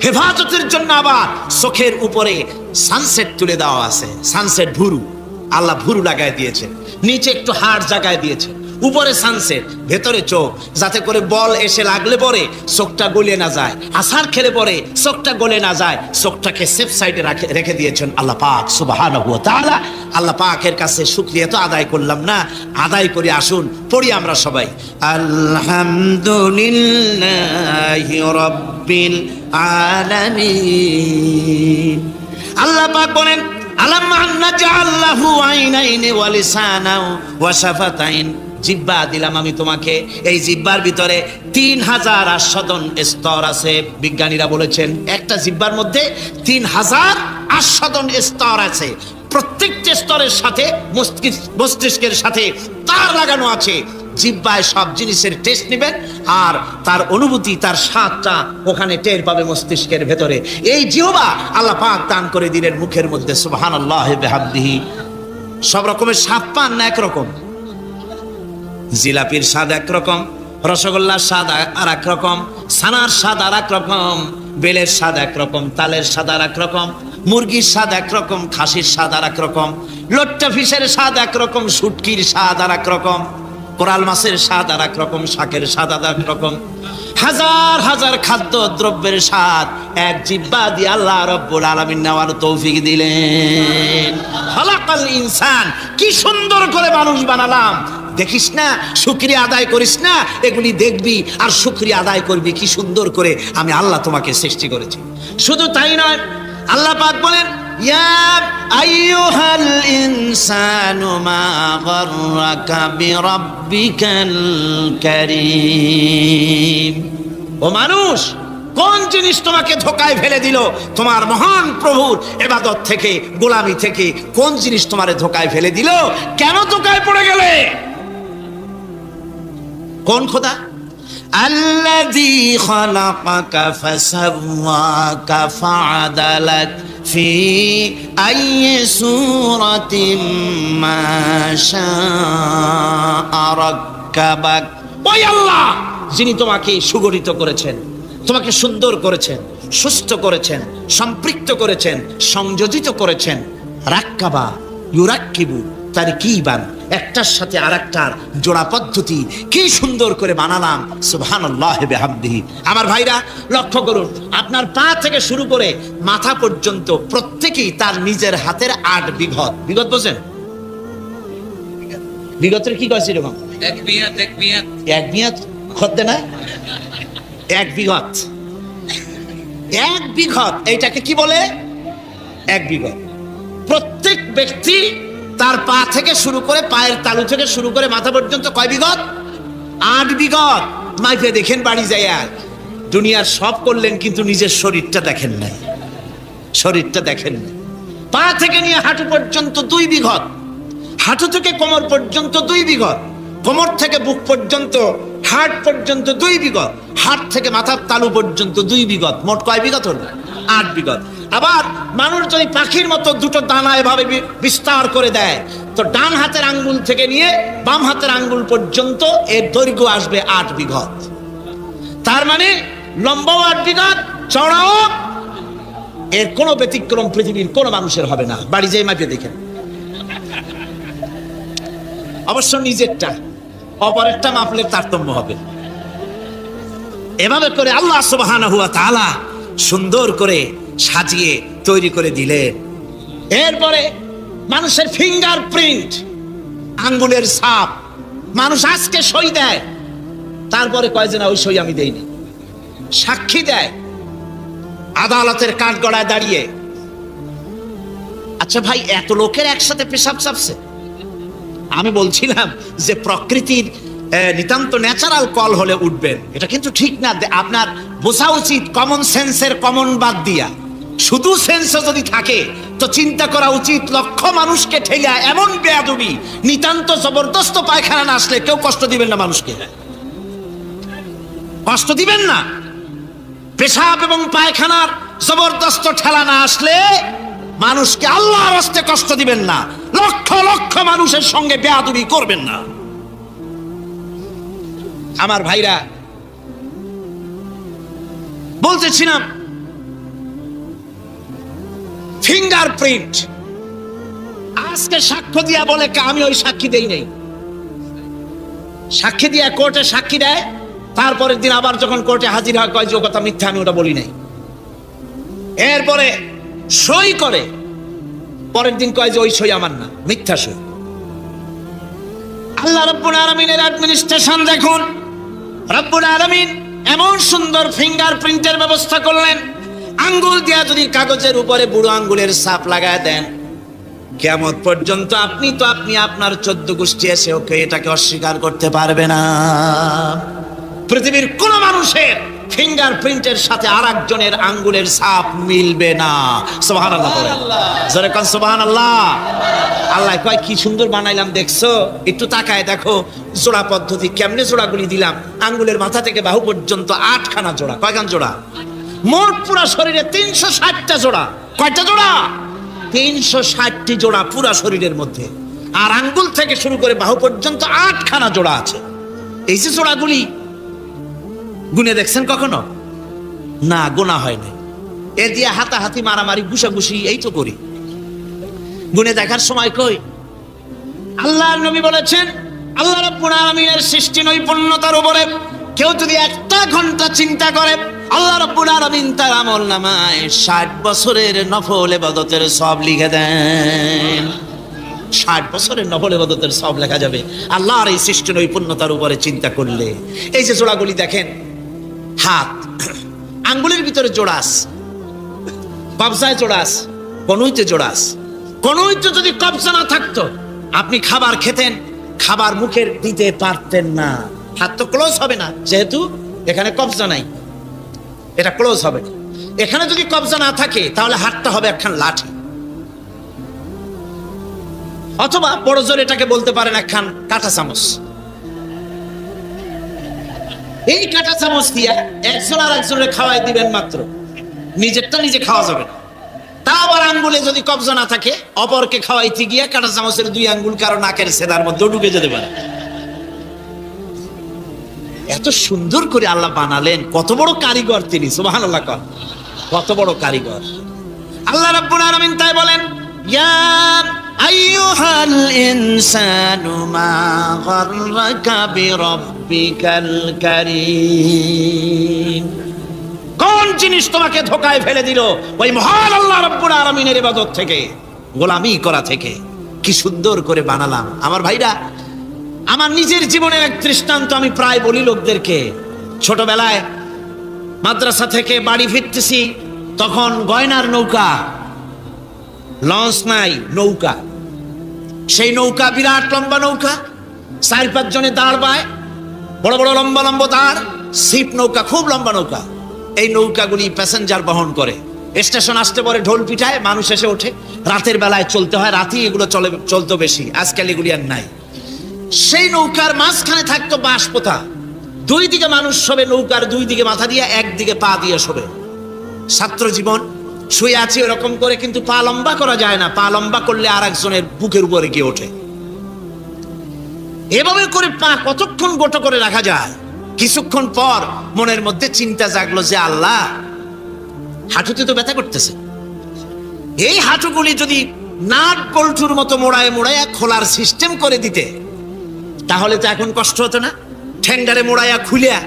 Speaker 1: হেফাজতের জন্য আবার চোখের উপরে সানসেট তুলে দেওয়া আছে। সানসেট ভুরু, আল্লাহ ভুরু লাগায় দিয়েছে, নিচে একটু হাড় জায়গায় দিয়েছে, উপরে সানসেট, ভেতরে চোখ, যাতে করে বল এসে লাগলে পরে চোখটা গলে না যায়, আছার খেলে পরে চোখটা গলে না যায়। চোখটাকে সেফ সাইডে রেখে দিয়েছেন আল্লাহ পাক সুবহানাহু ওয়া তাআলা। আল্লাহ পাকের কাছে শুকরিয়া তো আদায় করলাম না, আদায় করে আসুন, পড়ি আমরা সবাই আলহামদুলিল্লাহি রাব্বিল আলামিন। আল্লাহ পাক বলেন আলাম নাজআল লাহু আইনাইনি ওয়া লিসানাও ওয়া শাফাতাইন। জিহ্বা দিলাম আমি তোমাকে, এই জিহ্বার ভিতরে 3000 আস্বাদন স্তর আছে। বিজ্ঞানীরা বলেছেন একটা জিহ্বার মধ্যে 3000 আস্বাদন স্তর আছে। প্রত্যেকটা স্তরের সাথে মস্তিষ্কের সাথে তার লাগানো আছে। জিহ্বায় সব জিনিসের টেস্ট নেবেন আর তার অনুভূতি, তার স্বাদটা ওখানে টের পাবে মস্তিষ্কের ভেতরে। এই জিহ্বা আল্লাহ পাক দান করে দিলেন মুখের মধ্যে। সুবহানাল্লাহি বিহামদিহি। সব রকমের স্বাদ পান না একরকম। জিলাপির স্বাদ একরকম, রসগোল্লার স্বাদ আর এক রকম, ছানার স্বাদ আর এক রকম, বেলের স্বাদ একরকম, তালের স্বাদ আর এক রকম, মুরগির স্বাদ একরকম, খাসির স্বাদ আর এক রকম, লট্টা ফিশের স্বাদ একরকম, শুটকির স্বাদ আর এক রকম, কোরাল মাছের স্বাদ আর এক রকম, শাকের স্বাদ আর এক রকম। হাজার হাজার খাদ্য দ্রব্যের স্বাদ এক জিহ্বা দিয়ে আল্লাহ রাব্বুল আলামিন নেওয়ার তৌফিক দিলেন। খালাকাল ইনসান, কি সুন্দর করে মানুষ বানালাম। দেখিস না, শুকরিয়া আদায় করিস না, এগুলি দেখবি আর শুকরিয়া আদায় করবি কি সুন্দর করে আমি আল্লাহ তোমাকে সৃষ্টি করেছি। শুধু তাই নয়, আল্লাহ পাক বলেন ইয়া আইয়ুহাল ইনসানু মা গাররাকা বিরাব্বিকাল কারীম। ও মানুষ, কোন জিনিস তোমাকে ধোঁকায় ফেলে দিল? তোমার মহান প্রভুর ইবাদত থেকে, গোলামি থেকে কোন জিনিস তোমারে ধোঁকায় ফেলে দিল? কেন ধোঁকায় পড়ে গেলে? কোন খোদা? আল্লাযী খালাকাকা ফাসাওয়াকা ফাআদালাক ফি আইয়ি সূরাতিন মা শাআ রাক্কাবাক। ওই আল্লাহ যিনি তোমাকে সুগঠিত করেছেন, তোমাকে সুন্দর করেছেন, সুস্থ করেছেন, সম্পৃক্ত করেছেন, সংযোজিত করেছেন। রাক্কাবা ইউরাক্কিবু তারকিবান, একটার সাথে আরেকটার জোড়া পদ্ধতি কি সুন্দর করে বানালাম। সুবহানাল্লাহি বিহামদিহি। আমার ভাইরা লক্ষ্য করুন, আপনার পা থেকে শুরু করে মাথা পর্যন্ত প্রত্যেকেই তার নিজের হাতের 8 বিঘত। বিঘত বোঝেন? বিঘতের কি কয় এরকম? এক বিঘত খদ্দে না, 1 বিঘত। 1 বিঘত এইটাকে কি বলে? 1 বিঘত। প্রত্যেক ব্যক্তি তার পা থেকে শুরু করে, পায়ের তালু থেকে শুরু করে মাথা পর্যন্ত কয় বিঘত? 8 বিঘত। মাইফে দেখেন বাড়ি যায়। আর দুনিয়ার সব করলেন কিন্তু নিজের শরীরটা দেখেন নাই, শরীরটা দেখেন নাই। পা থেকে নিয়ে হাঁটু পর্যন্ত 2 বিঘত, হাঁটু থেকে কোমর পর্যন্ত 2 বিঘত, কোমর থেকে বুক পর্যন্ত, হাট পর্যন্ত 2 বিঘত, হাট থেকে মাথার তালু পর্যন্ত 2 বিঘত। মোট কয় বিঘত হল? 8 বিঘত। আবার মানুষ যদি পাখির মতো দুটো দানা এভাবে বিস্তার করে দেয়, তো ডান হাতের আঙ্গুল থেকে নিয়ে বাম হাতের আঙ্গুল পর্যন্ত এর দৈর্ঘ্য আসবে 8 বিঘত। তার মানে লম্বাও 8 বিঘত, চওড়াও। এর কোনো ব্যতিক্রম পৃথিবীর কোনো মানুষের হবে না। বাড়ি যেয়ে মাপে দেখেন। অবশ্য নিজেরটা, অপরেরটা মাপলে তারতম্য হবে। এভাবে করে আল্লাহ সুবহানাহু ওয়া তাআলা সুন্দর করে সাজিয়ে তৈরি করে দিলেন। এরপরে মানুষের ফিঙ্গার প্রিন্ট, আঙ্গুলের ছাপ। মানুষ আজকে সই দেয়, তারপরে কয় যে না ওই সই আমি দেইনি। সাক্ষী দেয় আদালতের কাঠগড়ায় দাঁড়িয়ে। আচ্ছা ভাই, এত লোকের একসাথে পেশাব চাপছে। আমি বলছিলাম যে প্রকৃতির নিতান্ত ন্যাচারাল কল হলে উঠবেন, এটা কিন্তু ঠিক না। আপনার বোঝা উচিত কমন সেন্সের কমন বাদ দিয়া শুধু সেন্স যদি থাকে তো চিন্তা করা উচিত লক্ষ মানুষকে ঠেলা এমন বেয়াদবি, নিতান্ত জবরদস্ত পায়খানা না আসলে কেউ কষ্ট দিবেন না, মানুষকে কষ্ট দিবেন না। পেশাব এবং পায়খানার জবরদস্ত ঠেলা না আসলে মানুষকে আল্লাহর রাস্তে কষ্ট দিবেন না, লক্ষ লক্ষ মানুষের সঙ্গে বেয়াদবি করবেন না। আমার ভাইরা, বলতেছিলাম ফিঙ্গারপ্রিন্ট। আজকে সাক্ষ্য দিয়া বলে আমি ওই সাক্ষী দেই নাই। সাক্ষী দিয়া কোর্টে সাক্ষী দেয়, তারপরের দিন আবার যখন কোর্টে হাজির হয় কয় যে ও কথা মিথ্যা, আমি ওটা বলি নাই। এরপরে সই করে, পরের দিন কয় যে ওই সই আমার না, মিথ্যা সই। আল্লাহ রাব্বুল আলামিনের অ্যাডমিনিস্ট্রেশন দেখুন। রব্বুল আলামিন এমন সুন্দর ফিঙ্গারপ্রিন্টের ব্যবস্থা করলেন, আঙ্গুল দিয়া যদি কাগজের উপরে বুড়ো আঙ্গুলের ছাপ লাগায় দেন, কিয়ামত পর্যন্ত আপনি আপনার 14 গোষ্ঠী এসে ওকে এটাকে অস্বীকার করতে পারবে না। পৃথিবীর কোন মানুষের ফিঙ্গারপ্রিন্টের সাথে আরেকজনের আঙ্গুলের ছাপ মিলবে না। সুবহানাল্লাহ, জোরে কোন সুবহানাল্লাহ। আল্লাহ কয় কি সুন্দর বানাইলাম দেখছো, একটু তাকায় দেখো জোড়া পদ্ধতি কেমনে জোড়াগুলি দিলাম। আঙ্গুলের মাথা থেকে বাহু পর্যন্ত 8খানা জোড়া। কয়খান জোড়া? মোট পুরা শরীরে 360টা জোড়া। কয়টা জোড়া? 360টি জোড়া পুরা শরীরের মধ্যে। আর আঙ্গুল থেকে শুরু করে বাহু পর্যন্ত 8খানা জোড়া আছে। এই যে জোড়াগুলি গুনে দেখছেন কখনো? না, গোনা হয় না। এ দিয়ে হাতাহাতি মারামারি ঘুষাঘুষি এই তো করি, গুনে দেখার সময় কই? আল্লাহর নবী বলেছেন, আল্লাহ রাব্বুল আলামিনের সৃষ্টি নৈপুণ্যতার উপরে কেউ যদি 1টা ঘন্টা চিন্তা করে, আল্লাহ রাব্বুল আলামিন তার আমলনামায় 60 বছরের নফল ইবাদতের সওয়াব লিখে দেন। 60 বছরের নফল ইবাদতের সওয়াব লেখা যাবে আল্লাহর এই সৃষ্টি নৈপুণ্যতার উপরে চিন্তা করলে। এই যে জোড়াগুলি দেখেন, হাত আঙ্গুলের ভিতরে জোড়াস, কবজায় জোড়াস, কনুইতে জোড়াস। কনুইতে যদি কবজা না থাকতো আপনি খাবার খেতেন, খাবার মুখের দিতে পারতেন না। হাত তো ক্লোজ হবে না, যেহেতু এখানে কবজা নাই, এটা ক্লোজ হবে না। এখানে যদি কবজা না থাকে তাহলে হাতটা হবে একখান লাঠি, অথবা বড় জোর এটাকে বলতে পারেন একখান কাঁটা চামচ। এই কাঁটা চামচ দিয়ে একজন আর একজনের খাওয়াই দিবেন মাত্র, নিজেরটা নিজে খাওয়া যাবে না। তা আবার আঙ্গুলে যদি কবজা না থাকে, অপরকে খাওয়াইতে গিয়ে কাঁটা চামচের 2 আঙ্গুল কারো নাকের সেদার মধ্যে ঢুকে যেতে পারে। এত সুন্দর করে আল্লাহ বানালেন, কত বড় কারিগর তিনি, সুবহানাল্লাহ। কত বড় কারিগর আল্লাহ রাব্বুল আলামিন। তাই বলেন, ইয়া আইয়ুহাল ইনসানু মা গাররাকা বিরাব্বিকাল কারীম। কোন জিনিস তোমাকে ধোঁকায় ফেলে দিল? ওই মহান আল্লাহ রাব্বুল আলামিনের ইবাদত থেকে, গোলামি করা থেকে। কি সুন্দর করে বানালাম। আমার ভাইরা, আমার নিজের জীবনের এক দৃষ্টান্ত আমি প্রায় বলি লোকদেরকে। ছোটবেলায় মাদ্রাসা থেকে বাড়ি ফিরতেছি, তখন গয়নার নৌকা, লঞ্চ নাই, নৌকা। সেই নৌকা বিরাট লম্বা নৌকা, 4-5 জনে দাঁড় বায়, বড় বড় লম্বা লম্বা দাঁড়, সিপ নৌকা, খুব লম্বা নৌকা। এই নৌকাগুলি প্যাসেঞ্জার বহন করে। স্টেশন আসতে পরে ঢোল পিঠায়, মানুষ এসে ওঠে। রাতের বেলায় চলতে হয়, রাতেই এগুলো চলতো বেশি, আজকাল এগুলি আর নাই। সেই নৌকার মাঝখানে থাকতো বাঁশ পোতা, 2 দিকে মানুষ শোবে, নৌকার 2 দিকে মাথা দিয়ে, 1 দিকে পা দিয়ে শোবে। ছাত্র জীবন, শুয়ে আছি এরকম করে, কিন্তু পা লম্বা করা যায় না। পা লম্বা করলে আর একজনের বুকের উপরে গিয়ে ওঠে। এভাবে করে পা কতক্ষণ গোটো করে রাখা যায়? কিছুক্ষণ পর মনের মধ্যে চিন্তা জাগলো যে আল্লাহ, হাঁটুতে তো ব্যথা করতেছে, এই হাঁটুগুলি যদি নাট বল্টুর মতো মোড়ায় মোড়ায় খোলার সিস্টেম করে দিতে, তাহলে তো এখন কষ্ট হতো না। ঠ্যাঙ্গারে মোড়াইয়া খুলিয়া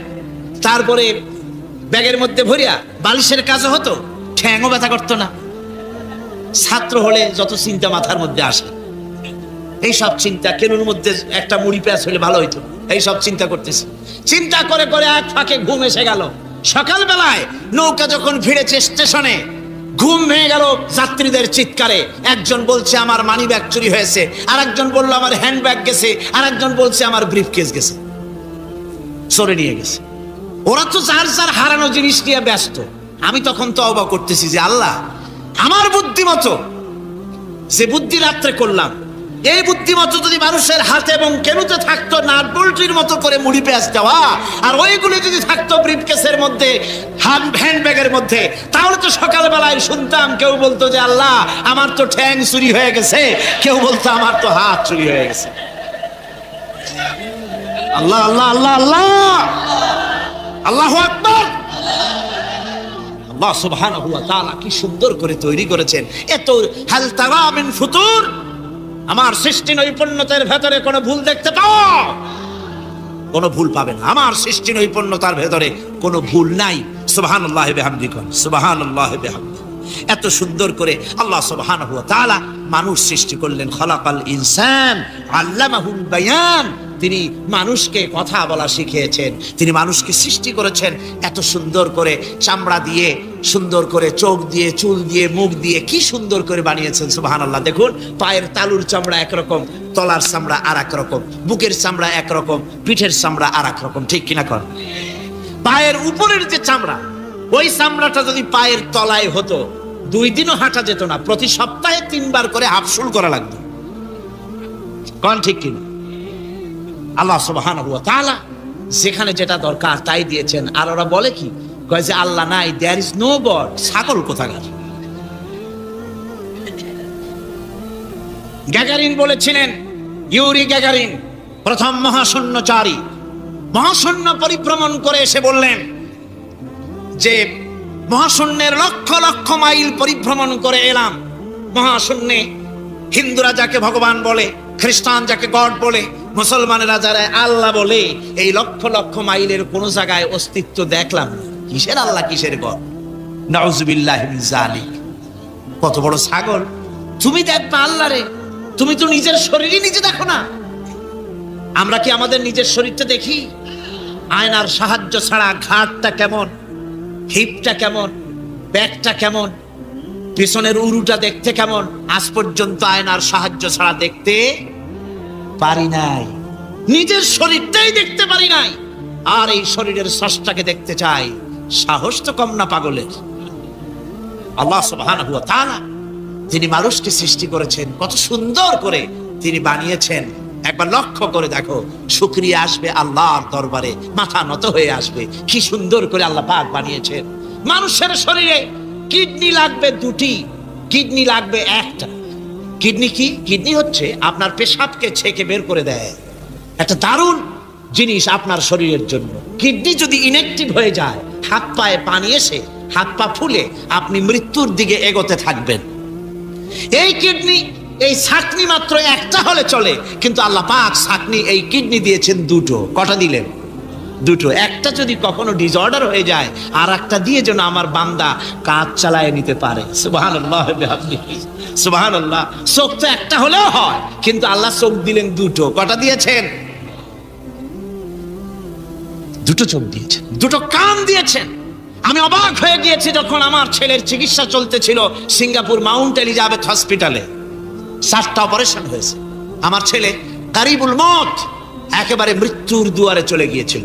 Speaker 1: তারপরে ব্যাগের মধ্যে ভরিয়া বালিশের কাজও হতো, ঠ্যাংও ব্যথা করতো না। ছাত্র হলে যত চিন্তা মাথার মধ্যে আসে, এই সব চিন্তা, কেনুর মধ্যে একটা মুড়ি পেঁয়াজ হলে ভালো হইতো, এইসব চিন্তা করতেছি। চিন্তা করে করে এক ফাঁকে ঘুম এসে গেল। সকালবেলায় নৌকা যখন ফিরেছে স্টেশনে, ঘুম ভেঙে গেল যাত্রীদের চিৎকারে। একজন বলছে আমার মানি ব্যাগ চুরি হয়েছে, আর একজন বললো আমার হ্যান্ড ব্যাগ গেছে, আর একজন বলছে আমার ব্রিফকেস গেছে, চোরে নিয়ে গেছে। ওরা তো যার যার হারানো জিনিস নিয়ে ব্যস্ত। আমি তখন তওবা করতেছি যে আল্লাহ, আমার বুদ্ধিমতো যে বুদ্ধি রাত্রে করলাম, এই বুদ্ধিমতো যদি মানুষের হাতে এবং কেনুতে থাকতো নাট বল্টুর মতো করে মুড়ি পেঁয়াজ দেওয়া, আর ওইগুলো যদি থাকতো ব্রিফকেসের মধ্যে, হ্যান্ড ব্যাগের মধ্যে, তাহলে তো সকালবেলায় শুনতাম কেউ বলতো যে আল্লাহ আমার তো ঠ্যাং চুরি হয়ে গেছে, কেউ বলতো আমার তো হাত চুরি হয়ে গেছে। আল্লাহ আল্লাহ আল্লাহ আল্লাহ, আল্লাহু আকবার। আল্লাহ সুবহানাহু ওয়া তাআলা কি সুন্দর করে তৈরি করেছেন। এত হাল তারা মিন ফুতুর, আমার সৃষ্টি নৈপুণ্যতার ভেতরে কোনো ভুল দেখতে পাও? কোনো ভুল পাবে না। আমার সৃষ্টি নৈপুণ্যতার ভেতরে কোনো ভুল নাই। সুবহানাল্লাহি বিহামদিহি, সুবহানাল্লাহি বিহামদিহি। এত সুন্দর করে আল্লাহ সুবহানাহু ওয়া তাআলা মানুষ সৃষ্টি করলেন। খালাকাল ইনসান আল্লামাহুল বায়ান, তিনি মানুষকে কথা বলা শিখিয়েছেন। তিনি মানুষকে সৃষ্টি করেছেন এত সুন্দর করে, চামড়া দিয়ে, সুন্দর করে চোখ দিয়ে, চুল দিয়ে, মুখ দিয়ে, কি সুন্দর করে বানিয়েছেন। সুবহানাল্লাহ। দেখুন, পায়ের তালুর চামড়া একরকম, তলার চামড়া আর এক রকম, বুকের চামড়া একরকম, পিঠের চামড়া আর এক রকম, ঠিক কিনা কর? পায়ের উপরের যে চামড়া, ওই চামড়াটা যদি পায়ের তলায় হতো, 2 দিনও হাঁটা যেত না। প্রতি সপ্তাহে 3 বার করে হাফসুল করা লাগতো। কোন ঠিক কিনা? আল্লাহ সুবহানাহু ওয়া তাআলা যেখানে যেটা দরকার তাই দিয়েছেন। আর ওরা বলে কি, কয় যে আল্লাহ নাই, দেয়ার ইজ নো গড। ছাগল কোথাকার। গ্যাগারিন বলেছিলেন, ইউরি গ্যাগারিন প্রথম মহাশূন্যচারী, মহাশূন্য পরিভ্রমণ করে এসে বললেন যে মহাশূন্যের লক্ষ লক্ষ মাইল পরিভ্রমণ করে এলাম। মহাশূন্যে হিন্দুরা যাকে ভগবান বলে, খ্রিস্টান যাকে গড বলে, মুসলমানেরা যারা আল্লাহ বলে, এই লক্ষ লক্ষ মাইলের কোন জায়গায় অস্তিত্ব দেখলাম না। কিসের আল্লাহ, কিসের গড? নাউযুবিল্লাহি মিন যালিক। কত বড় ছাগল! তুমি দেখবা আল্লাহ রে, তুমি তো নিজের শরীরই নিজে দেখো না। আমরা কি আমাদের নিজের শরীরটা দেখি? আয়নার সাহায্য ছাড়া ঘাড়টা কেমন, হিপটা কেমন, ব্যাকটা কেমন, পিছনের উরুটা দেখতে কেমন, আজ পর্যন্ত আয়নার সাহায্য ছাড়া দেখতে পারি নাই। নিজের শরীরটাই দেখতে পারি নাই, আর এই শরীরের স্রষ্টাকে দেখতে চাই। সাহস তো কম না পাগলের। আল্লাহ সুবহানাহু ওয়া তাআলা যিনি মানুষকে সৃষ্টি করেছেন, কত সুন্দর করে তিনি বানিয়েছেন। একবার লক্ষ্য করে দেখো, শুকরিয়া আসবে আল্লাহর দরবারে, মাথা নত হয়ে আসবে। কি সুন্দর করে আল্লাহ পাক বানিয়েছেন। মানুষের শরীরে কিডনি লাগবে 2টি, কিডনি লাগবে 1টা। কিডনি কি? কিডনি হচ্ছে আপনার পেশাবকে ছেঁকে বের করে দেয়, একটা দারুণ জিনিস আপনার শরীরের জন্য। কিডনি যদি ইনঅ্যাক্টিভ হয়ে যায়, হাত পায়ে পানি এসে হাত পা ফুলে আপনি মৃত্যুর দিকে এগোতে থাকবেন। এই কিডনি, এই ছাকনি মাত্র 1টা হলে চলে, কিন্তু আল্লাহ পাক ছাকনি, এই কিডনি দিয়েছেন 2টো। কটা দিলেন? 2টো। একটা যদি কখনো ডিসঅর্ডার হয়ে যায়, আর একটা দিয়ে যেন আমার বান্দা কাজ চালায় নিতে পারে। সুবহানাল্লাহ বিহামদিহি, সুবহানাল্লাহ। চোখ তো একটা হলেও হয়, কিন্তু আল্লাহ চোখ দিলেন 2টো। কটা দিয়েছেন? 2টো চোখ দিয়েছেন, 2টো কান দিয়েছেন। আমি অবাক হয়ে গিয়েছি যখন আমার ছেলের চিকিৎসা চলতেছিল সিঙ্গাপুর মাউন্ট এলিজাবেথ হসপিটালে। 7টা অপারেশন হয়েছে। আমার ছেলে কারিবুল মত, একেবারে মৃত্যুর দুয়ারে চলে গিয়েছিল।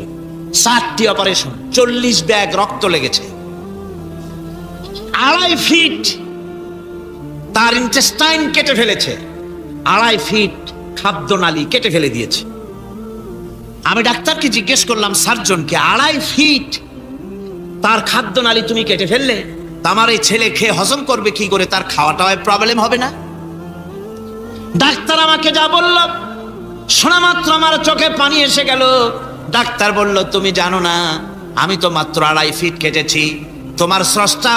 Speaker 1: 7টি অপারেশন, 40 ব্যাগ রক্ত লেগেছে। 2.5 ফিট তার ইন্টেস্টাইন কেটে ফেলেছে, 2.5 ফিট খাদ্যনালী কেটে ফেলে দিয়েছে। আমি ডাক্তারকে জিজ্ঞেস করলাম, সার্জনকে, 2.5 ফিট তার খাদ্যনালী তুমি কেটে ফেললে, আমার এই ছেলে খেয়ে হজম করবে কি করে? তার খাওয়াটাও প্রবলেম হবে না? ডাক্তার আমাকে যা বলল, শোনা মাত্র আমার চোখে পানি এসে গেল। ডাক্তার বলল, তুমি জানো না, আমি তো মাত্র 2.5 ফিট কেটেছি। তোমার স্রষ্টা,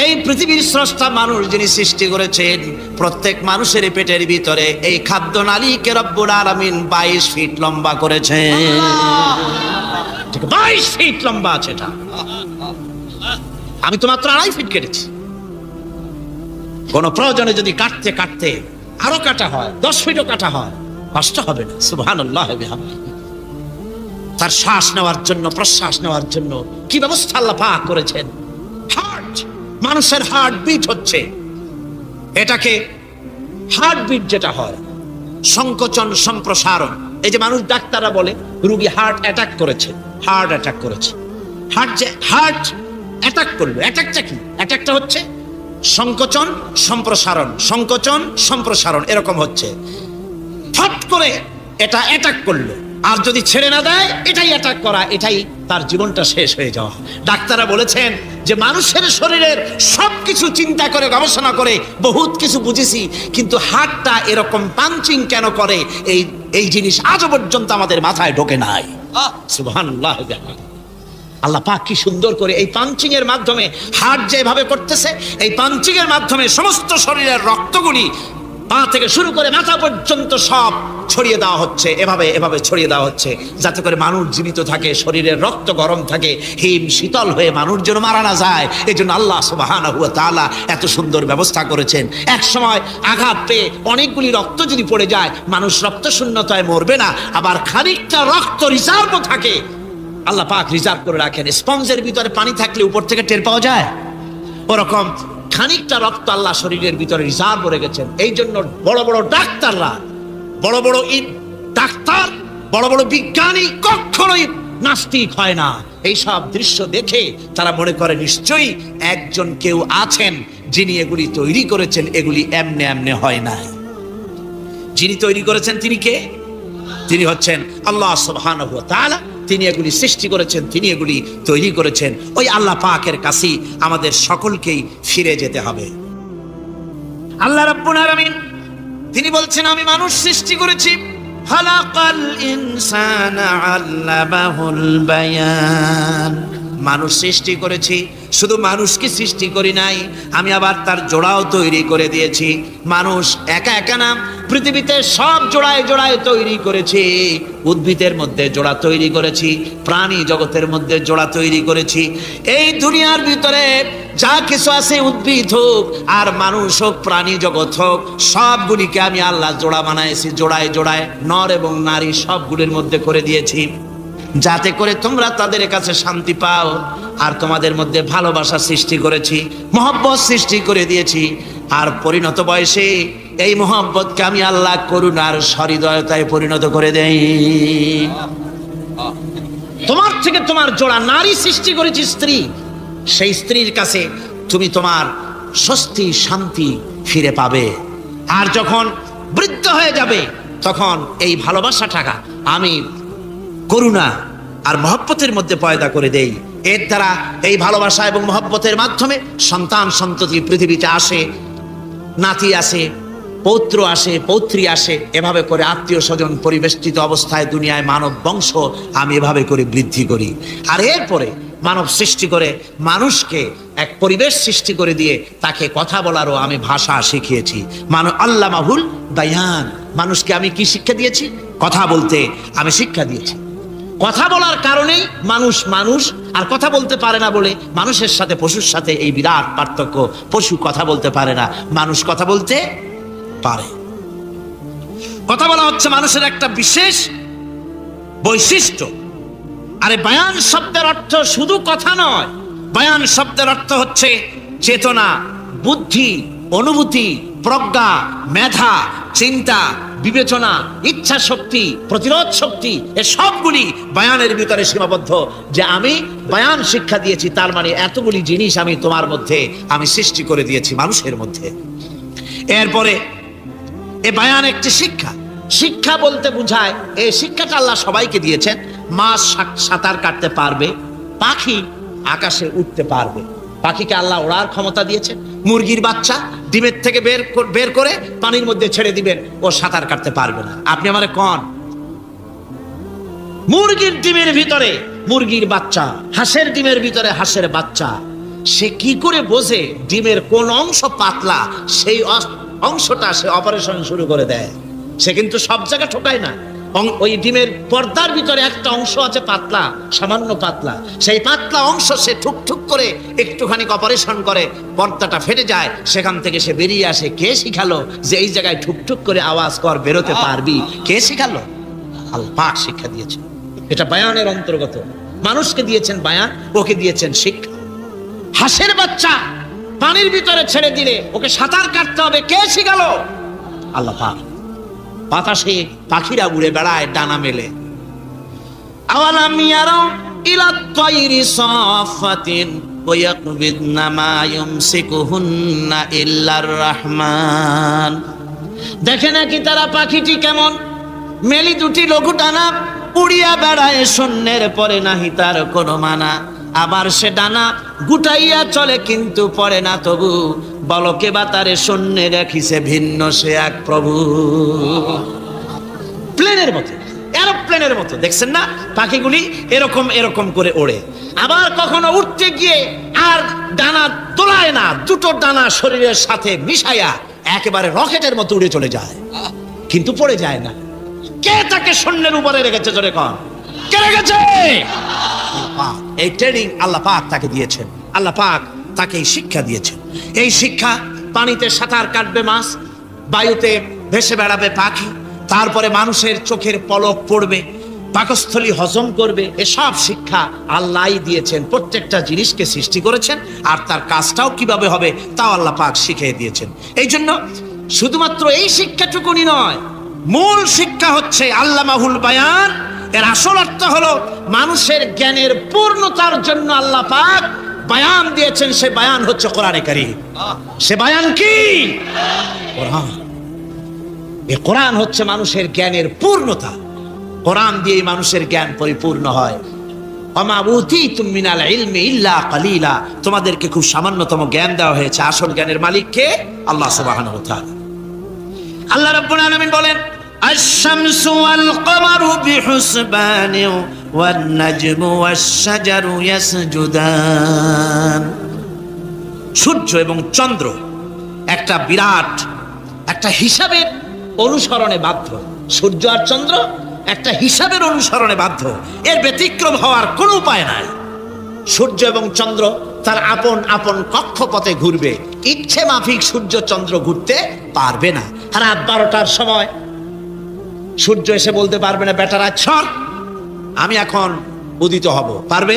Speaker 1: এই পৃথিবীর স্রষ্টা মানুষ যিনি সৃষ্টি করেছেন, প্রত্যেক মানুষের পেটের ভিতরে এই খাদ্যনালীকে রব্বুল আলামিন 22 ফিট লম্বা করেছেন। 22 ফিট লম্বা আছে এটা। আমি তো মাত্র 2.5 ফিট কেটেছি। কোন প্রয়োজনে যদি কাটতে কাটতে আরো কাটা হয়, 10 ফিটও কাটা হয়, কষ্ট হবে না। সুবহানাল্লাহ বিহামদিহি। তার শ্বাস নেওয়ার জন্য, প্রশ্বাস নেওয়ার জন্য কি ব্যবস্থা আল্লাহ পাক করেছেন। হার্ট, মানুষের হার্ট বিট হচ্ছে, এটাকে হার্ট বিট যেটা হয়, সংকোচন সম্প্রসারণ। এই যে মানুষ, ডাক্তাররা বলে রোগী হার্ট অ্যাটাক করেছে, হার্ট অ্যাটাক করেছে। হার্ট অ্যাটাক করলো, অ্যাটাকটা কি? অ্যাটাকটা হচ্ছে সংকোচন সম্প্রসারণ, সংকোচন সম্প্রসারণ, এরকম হচ্ছে। ফট করে এটা অ্যাটাক করলো, আর যদি ছেড়ে না দেয় এটাই অ্যাটাক করা, এটাই তার জীবনটা শেষ হয়ে যাওয়া। ডাক্তাররা বলেছেন যে মানুষের শরীরের সবকিছু চিন্তা করে, গবেষণা করে বহুত কিছু বুঝেছি, কিন্তু হার্টটা এরকম পাঞ্চিং কেন করে, এই জিনিস আজও পর্যন্ত আমাদের মাথায় ঢোকে নাই। সুবহানাল্লাহ। আল্লাহ পাক কি সুন্দর করে এই পাঞ্চিং এর মাধ্যমে, হার্ট যেভাবে করতেছে, এই পাঞ্চিং এর মাধ্যমে সমস্ত শরীরের রক্তগুলি পা থেকে শুরু করে মাথা পর্যন্ত সব ছড়িয়ে দেওয়া হচ্ছে, এভাবে ছড়িয়ে দেওয়া হচ্ছে, যাতে করে মানুষ জীবিত থাকে, শরীরের রক্ত গরম থাকে, হিম শীতল হয়ে মানুষ যেন মারা না যায়। এই জন্য আল্লাহ সুবহানাহু ওয়া তাআলা এত সুন্দর ব্যবস্থা করেছেন। এক সময় আঘাত পেয়ে অনেকগুলি রক্ত যদি পড়ে যায়, মানুষ রক্ত শূন্যতায় মরবে না, আবার খানিকটা রক্ত রিজার্ভও থাকে, আল্লাহ পাক রিজার্ভ করে রাখেন। স্পঞ্জের ভিতরে পানি থাকলে উপর থেকে টের পাওয়া যায়, ওরকম খানিকটা রক্ত আল্লাহ শরীরের ভিতরে রিজার্ভ করে গেছেন। এই জন্য বড় বড় ডাক্তাররা, বড় বড় ডাক্তার, বড় বড় বিজ্ঞানী কখনোই নাস্তিক হয় না। এই সব দৃশ্য দেখে তারা মনে করে নিশ্চয়ই একজন কেউ আছেন যিনি এগুলি তৈরি করেছেন, এগুলি এমনে এমনে হয় নাই। যিনি তৈরি করেছেন তিনি কে? তিনি হচ্ছেন আল্লাহ সুবহানাহু ওয়া তাআলা। তিনি এগুলি সৃষ্টি করেছেন, তিনি এগুলি তৈরি করেছেন। ওই আল্লাহ পাকের কাছেই আমাদের সকলকেই ফিরে যেতে হবে। আল্লাহ রাব্বুল আলামিন তিনি বলছেন, আমি মানুষ সৃষ্টি করেছি, খালাকাল ইনসানা আল্লামাহুল বায়ান। মানুষ সৃষ্টি করেছি, শুধু মানুষকে সৃষ্টি করি নাই, আমি আবার তার জোড়াও তৈরি করে দিয়েছি। মানুষ একা একা না, পৃথিবীতে সব জোড়ায় জোড়ায় তৈরি করেছি। উদ্ভিদের মধ্যে জোড়া তৈরি করেছি, প্রাণী জগতের মধ্যে জোড়া তৈরি করেছি। এই দুনিয়ার ভিতরে যা কিছু আছে, উদ্ভিদ হোক আর মানুষ হোক, প্রাণী জগৎ হোক, সবগুলিকে আমি আল্লাহ জোড়া বানাইছি, জোড়ায় জোড়ায় নর এবং নারী সবগুলির মধ্যে করে দিয়েছি, যাতে করে তোমরা তাদের কাছে শান্তি পাও। আর তোমাদের মধ্যে ভালোবাসা সৃষ্টি করেছি, মহব্বত সৃষ্টি করে দিয়েছি। আর পরিণত বয়সে এই মহব্বতকে আমি আল্লাহ করুণার সহৃদয়তায় পরিণত করে দেই। তোমার থেকে তোমার জোড়া নারী সৃষ্টি করেছি, স্ত্রী। সেই স্ত্রীর কাছে তুমি তোমার স্বস্তি শান্তি ফিরে পাবে। আর যখন বৃদ্ধ হয়ে যাবে, তখন এই ভালোবাসাটাকে আমি করুণা আর মহব্বতের মধ্যে পয়দা করে দেই। এর দ্বারা এই ভালোবাসা এবং মহব্বতের মাধ্যমে সন্তান সন্ততি পৃথিবীতে আসে, নাতি আসে, পৌত্র আসে, পৌত্রী আসে, এভাবে করে আত্মীয় স্বজন পরিবেষ্টিত অবস্থায় দুনিয়ায় মানব বংশ আমি এভাবে করে বৃদ্ধি করি। আর এরপরে মানব সৃষ্টি করে মানুষকে এক পরিবেশ সৃষ্টি করে দিয়ে তাকে কথা বলারও আমি ভাষা শিখিয়েছি। আল্লামাহুল বায়ান। মানুষকে আমি কি শিক্ষা দিয়েছি? কথা বলতে আমি শিক্ষা দিয়েছি। কথা বলার কারণেই মানুষ আর কথা বলতে পারে না বলে মানুষের সাথে পশুর সাথে এই বিরাট পার্থক্য। পশু কথা বলতে পারে না, মানুষ কথা বলতে পারে। কথা বলা হচ্ছে মানুষের একটা বিশেষ বৈশিষ্ট্য। আরে বায়ান শব্দের অর্থ শুধু কথা নয়, বায়ান শব্দের অর্থ হচ্ছে চেতনা, বুদ্ধি, অনুভূতি, প্রজ্ঞা, মেধা, চিন্তা, বিবেচনা, ইচ্ছা শক্তি, প্রতিরোধ শক্তি, এ সবগুলি বায়ানের ভিতরে সীমাবদ্ধ। যে আমি বায়ান শিক্ষা দিয়েছি, তার মানে এতগুলি জিনিস আমি তোমার মধ্যে আমি সৃষ্টি করে দিয়েছি মানুষের মধ্যে। এরপরে এ বায়ান একটি শিক্ষা। শিক্ষা বলতে বোঝায়, এই শিক্ষাটা আল্লাহ সবাইকে দিয়েছেন। মাছ সাঁতার কাটতে পারবে, পাখি আকাশে উঠতে পারবে। পাখিকে আল্লাহ ওড়ার ক্ষমতা দিয়েছেন। মুরগির বাচ্চা ডিমের থেকে বের করে পানির মধ্যে ছেড়ে দিবেন, ও সাঁতার কাটতে পারবে না। আপনি আমারে কোন মুরগির ডিমের ভিতরে মুরগির বাচ্চা, হাঁসের ডিমের ভিতরে হাঁসের বাচ্চা, সে কি করে বোঝে ডিমের কোন অংশ পাতলা, সেই অংশটা সে অপারেশন শুরু করে দেয়। সে কিন্তু সব জায়গা ঠোকায় না। ওই ডিমের পর্দার ভিতরে একটা অংশ আছে পাতলা, সামান্য পাতলা, সেই পাতলা অংশ সে ঠুক করে একটুখানি অপারেশন করে, পর্দাটা ফেটে যায়, সেখান থেকে সে বেরিয়ে আসে। কে শিখালো যে এই জায়গায় ঠুক করে আওয়াজ কর, বেরোতে পারবি? কে শিখালো? আল্লাহ পাক শিক্ষা দিয়েছে। এটা বায়ানের অন্তর্গত। মানুষকে দিয়েছেন বায়ান, ওকে দিয়েছেন শিক্ষা। হাঁসের বাচ্চা পানির ভিতরে ছেড়ে দিলে ওকে সাঁতার কাটতে হবে, কে শিখালো? আল্লাহ পাক। বাতাসে পাখিরা উড়ে বেড়ায় ডানা মেলে। আওয়ালাম ইয়ারাউ ইলা তায়রি সাফাতিন ওয়া ইয়াকবিদনা মা ইউমসিকুহুন্না ইল্লার রহমান। দেখে নাকি তারা পাখিটি কেমন? মেলি দুটি লঘু ডানা, উড়িয়া বেড়ায় শূন্যের পরে নাহি তার কোনো মানা। আবার সে ডানা গুটাইয়া চলে কিন্তু পড়ে না তবু, বলকে বা তারে শূন্যে রাখিছে ভিন্ন সে এক প্রভু। প্লেনের মতো, এরোপ্লেনের মতো দেখছেন না পাখিগুলি এরকম এরকম করে ওড়ে। আবার কখনো উঠতে গিয়ে আর ডানা তোলায় না, দুটো ডানা শরীরের সাথে মিশাইয়া একেবারে রকেটের মতো উড়ে চলে যায়, কিন্তু পড়ে যায় না। কে তাকে শূন্যের উপরে রেখেছে? জোরে কর, কে রেখেছে? এই ট্রেনিং আল্লাহ পাক তাকে দিয়েছেন। আল্লাহ পাক তাকে এই শিক্ষা দিয়েছেন। এই শিক্ষা, পানিতে সাঁতার কাটবে মাছ, বায়ুতে ভেসে বেড়াবে পাখি, তারপরে মানুষের চোখের পলক পড়বে, পাকস্থলী হজম করবে, এসব শিক্ষা আল্লাহই দিয়েছেন। প্রত্যেকটা জিনিসকে সৃষ্টি করেছেন, আর তার কাজটাও কিভাবে হবে তাও আল্লাহ পাক শিখিয়ে দিয়েছেন। এই জন্য শুধুমাত্র এই শিক্ষাটুকুনি নয়, মূল শিক্ষা হচ্ছে আল্লামাহুল বায়ান। এর আসল অর্থ হলো মানুষের জ্ঞানের পূর্ণতার জন্য আল্লাহ পাক বায়ান দিয়েছেন। সে বায়ান হচ্ছে কোরআনে কারীম। সে বায়ান কি? কোরআন। এই কোরআন হচ্ছে মানুষের জ্ঞানের পূর্ণতা। কোরআন দিয়ে মানুষের জ্ঞান পরিপূর্ণ হয়। ওমা উতীতুম মিনাল ইলমি ইল্লা কালিলা। তোমাদেরকে খুব সামান্যতম জ্ঞান দেওয়া হয়েছে। আসল জ্ঞানের মালিক কে? আল্লাহ সুবহানাহু ওয়া তাআলা। আল্লাহ রাব্বুল আলামিন বলেন, আশ-শামসু ওয়াল কমারু বিহুসবানি ওয়ান নাজমু ওয়াশ-শাজারু ইয়াসজুদান। সূর্য এবং চন্দ্র একটা বিরাট একটা হিসাবের অনুসরণে বাধ্য। সূর্য আর চন্দ্র একটা হিসাবের অনুসরণে বাধ্য, এর ব্যতিক্রম হওয়ার কোনো উপায় নাই। সূর্য এবং চন্দ্র তার আপন আপন কক্ষপথে ঘুরবে, ইচ্ছে মাফিক সূর্য চন্দ্র ঘুরতে পারবে না। রাত 12টার সময় সূর্য এসে বলতে পারবে না, বেটারা ছর আমি এখন উদিত হব, পারবে?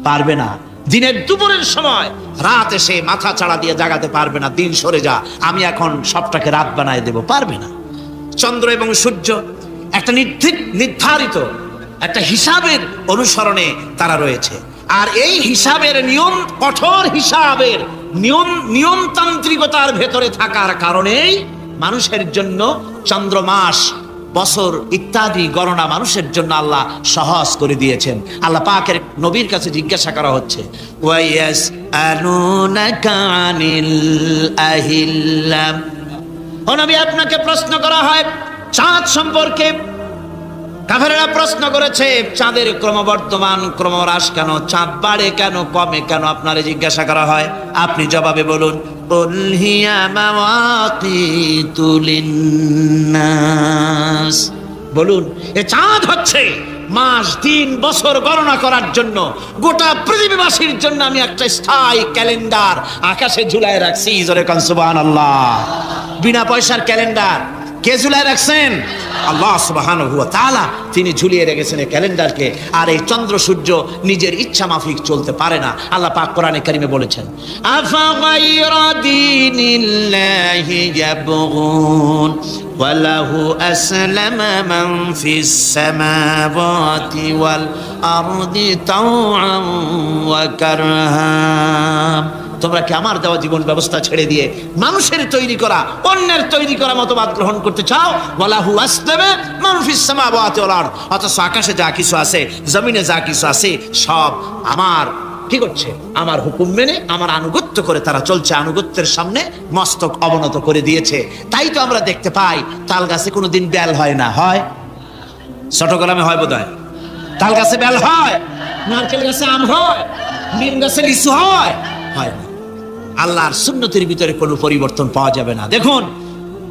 Speaker 1: পারবে না। দিনের দুপুরের সময় রাত এসে মাথা চাড়া দিয়ে জাগাতে পারবে না, দিন সরে যা আমি এখন সবটাকে রাত বানায় দেব, পারবে না। চন্দ্র এবং সূর্য একটা নির্ধারিত একটা হিসাবের অনুসরণে তারা রয়েছে, আর এই হিসাবের নিয়ম, কঠোর হিসাবের নিয়মতান্ত্রিকতার ভেতরে থাকার কারণেই মানুষের জন্য চন্দ্র, মাস, বছর ইত্যাদি গণনা মানুষের জন্য আল্লাহ সহজ করে দিয়েছেন। আল্লাহ পাকের নবীর কাছে জিজ্ঞাসা করা হচ্ছে, ওয়ায়াসআলুনাকা আনিল আহিল্লা। ও নবী, আপনাকে প্রশ্ন করা হয় চাঁদ সম্পর্কে। কাফেররা প্রশ্ন করেছে চাঁদের ক্রমবর্ধমান ক্রমহ্রাস কেন, চাঁদ বাড়ে কেন, কমে কেন, আপনারে জিজ্ঞাসা করা হয়, আপনি জবাবে বলুন, কুল হিয়া মাওয়াকিতু লিন্নাস। বলুন, এ চাঁদ হচ্ছে মাস, দিন, বছর গণনা করার জন্য, গোটা পৃথিবীবাসীর জন্য আমি একটা স্থায়ী ক্যালেন্ডার আকাশে ঝুলায় রাখছি। জোরে কান সুবহানাল্লাহ। বিনা পয়সার ক্যালেন্ডার কে ঝুলায় রাখছেন? আল্লাহ সুবহানাহু ওয়া তাআলা। তিনি ঝুলিয়ে রেখেছেন এই ক্যালেন্ডারকে। আর এই চন্দ্র সূর্য নিজের ইচ্ছা মাফিক চলতে পারে না। আল্লাহ পাক কোরআনে কারিমে বলেছেন, আফা গায়রা দীনিল্লাহি ইয়াবগুন ওয়া লাহু আসলামা মান ফিস সামাওয়াতি ওয়াল আরদি তাওআন ওয়া কারহা। তোমরা কি আমার দেওয়া জীবন ব্যবস্থা ছেড়ে দিয়ে মানুষের তৈরি করা, অন্যের তৈরি করা মতবাদ গ্রহণ করতে চাও? ওয়ালাহু আসলামা মান ফিস সামাওয়াতি ওয়াল আরদ। অথচ আকাশে যা কিছু আছে, জমিনে যা কিছু আছে, সব আমার কি করছে? আমার হুকুম মেনে, আমার আনুগত্য করে তারা চলছে। আনুগত্যের সামনে মস্তক অবনত করে দিয়েছে। তাই তো আমরা দেখতে পাই তাল গাছে কোনোদিন বেল হয় না। হয়? চট্টগ্রামে হয় বোধহয়। তাল গাছে বেল হয়, নারকেল গাছে আম হয়, নিম গাছে লিচু হয়? হয় না। আল্লাহর সুন্নতের ভিতরে কোনো পরিবর্তন পাওয়া যাবে না। দেখুন,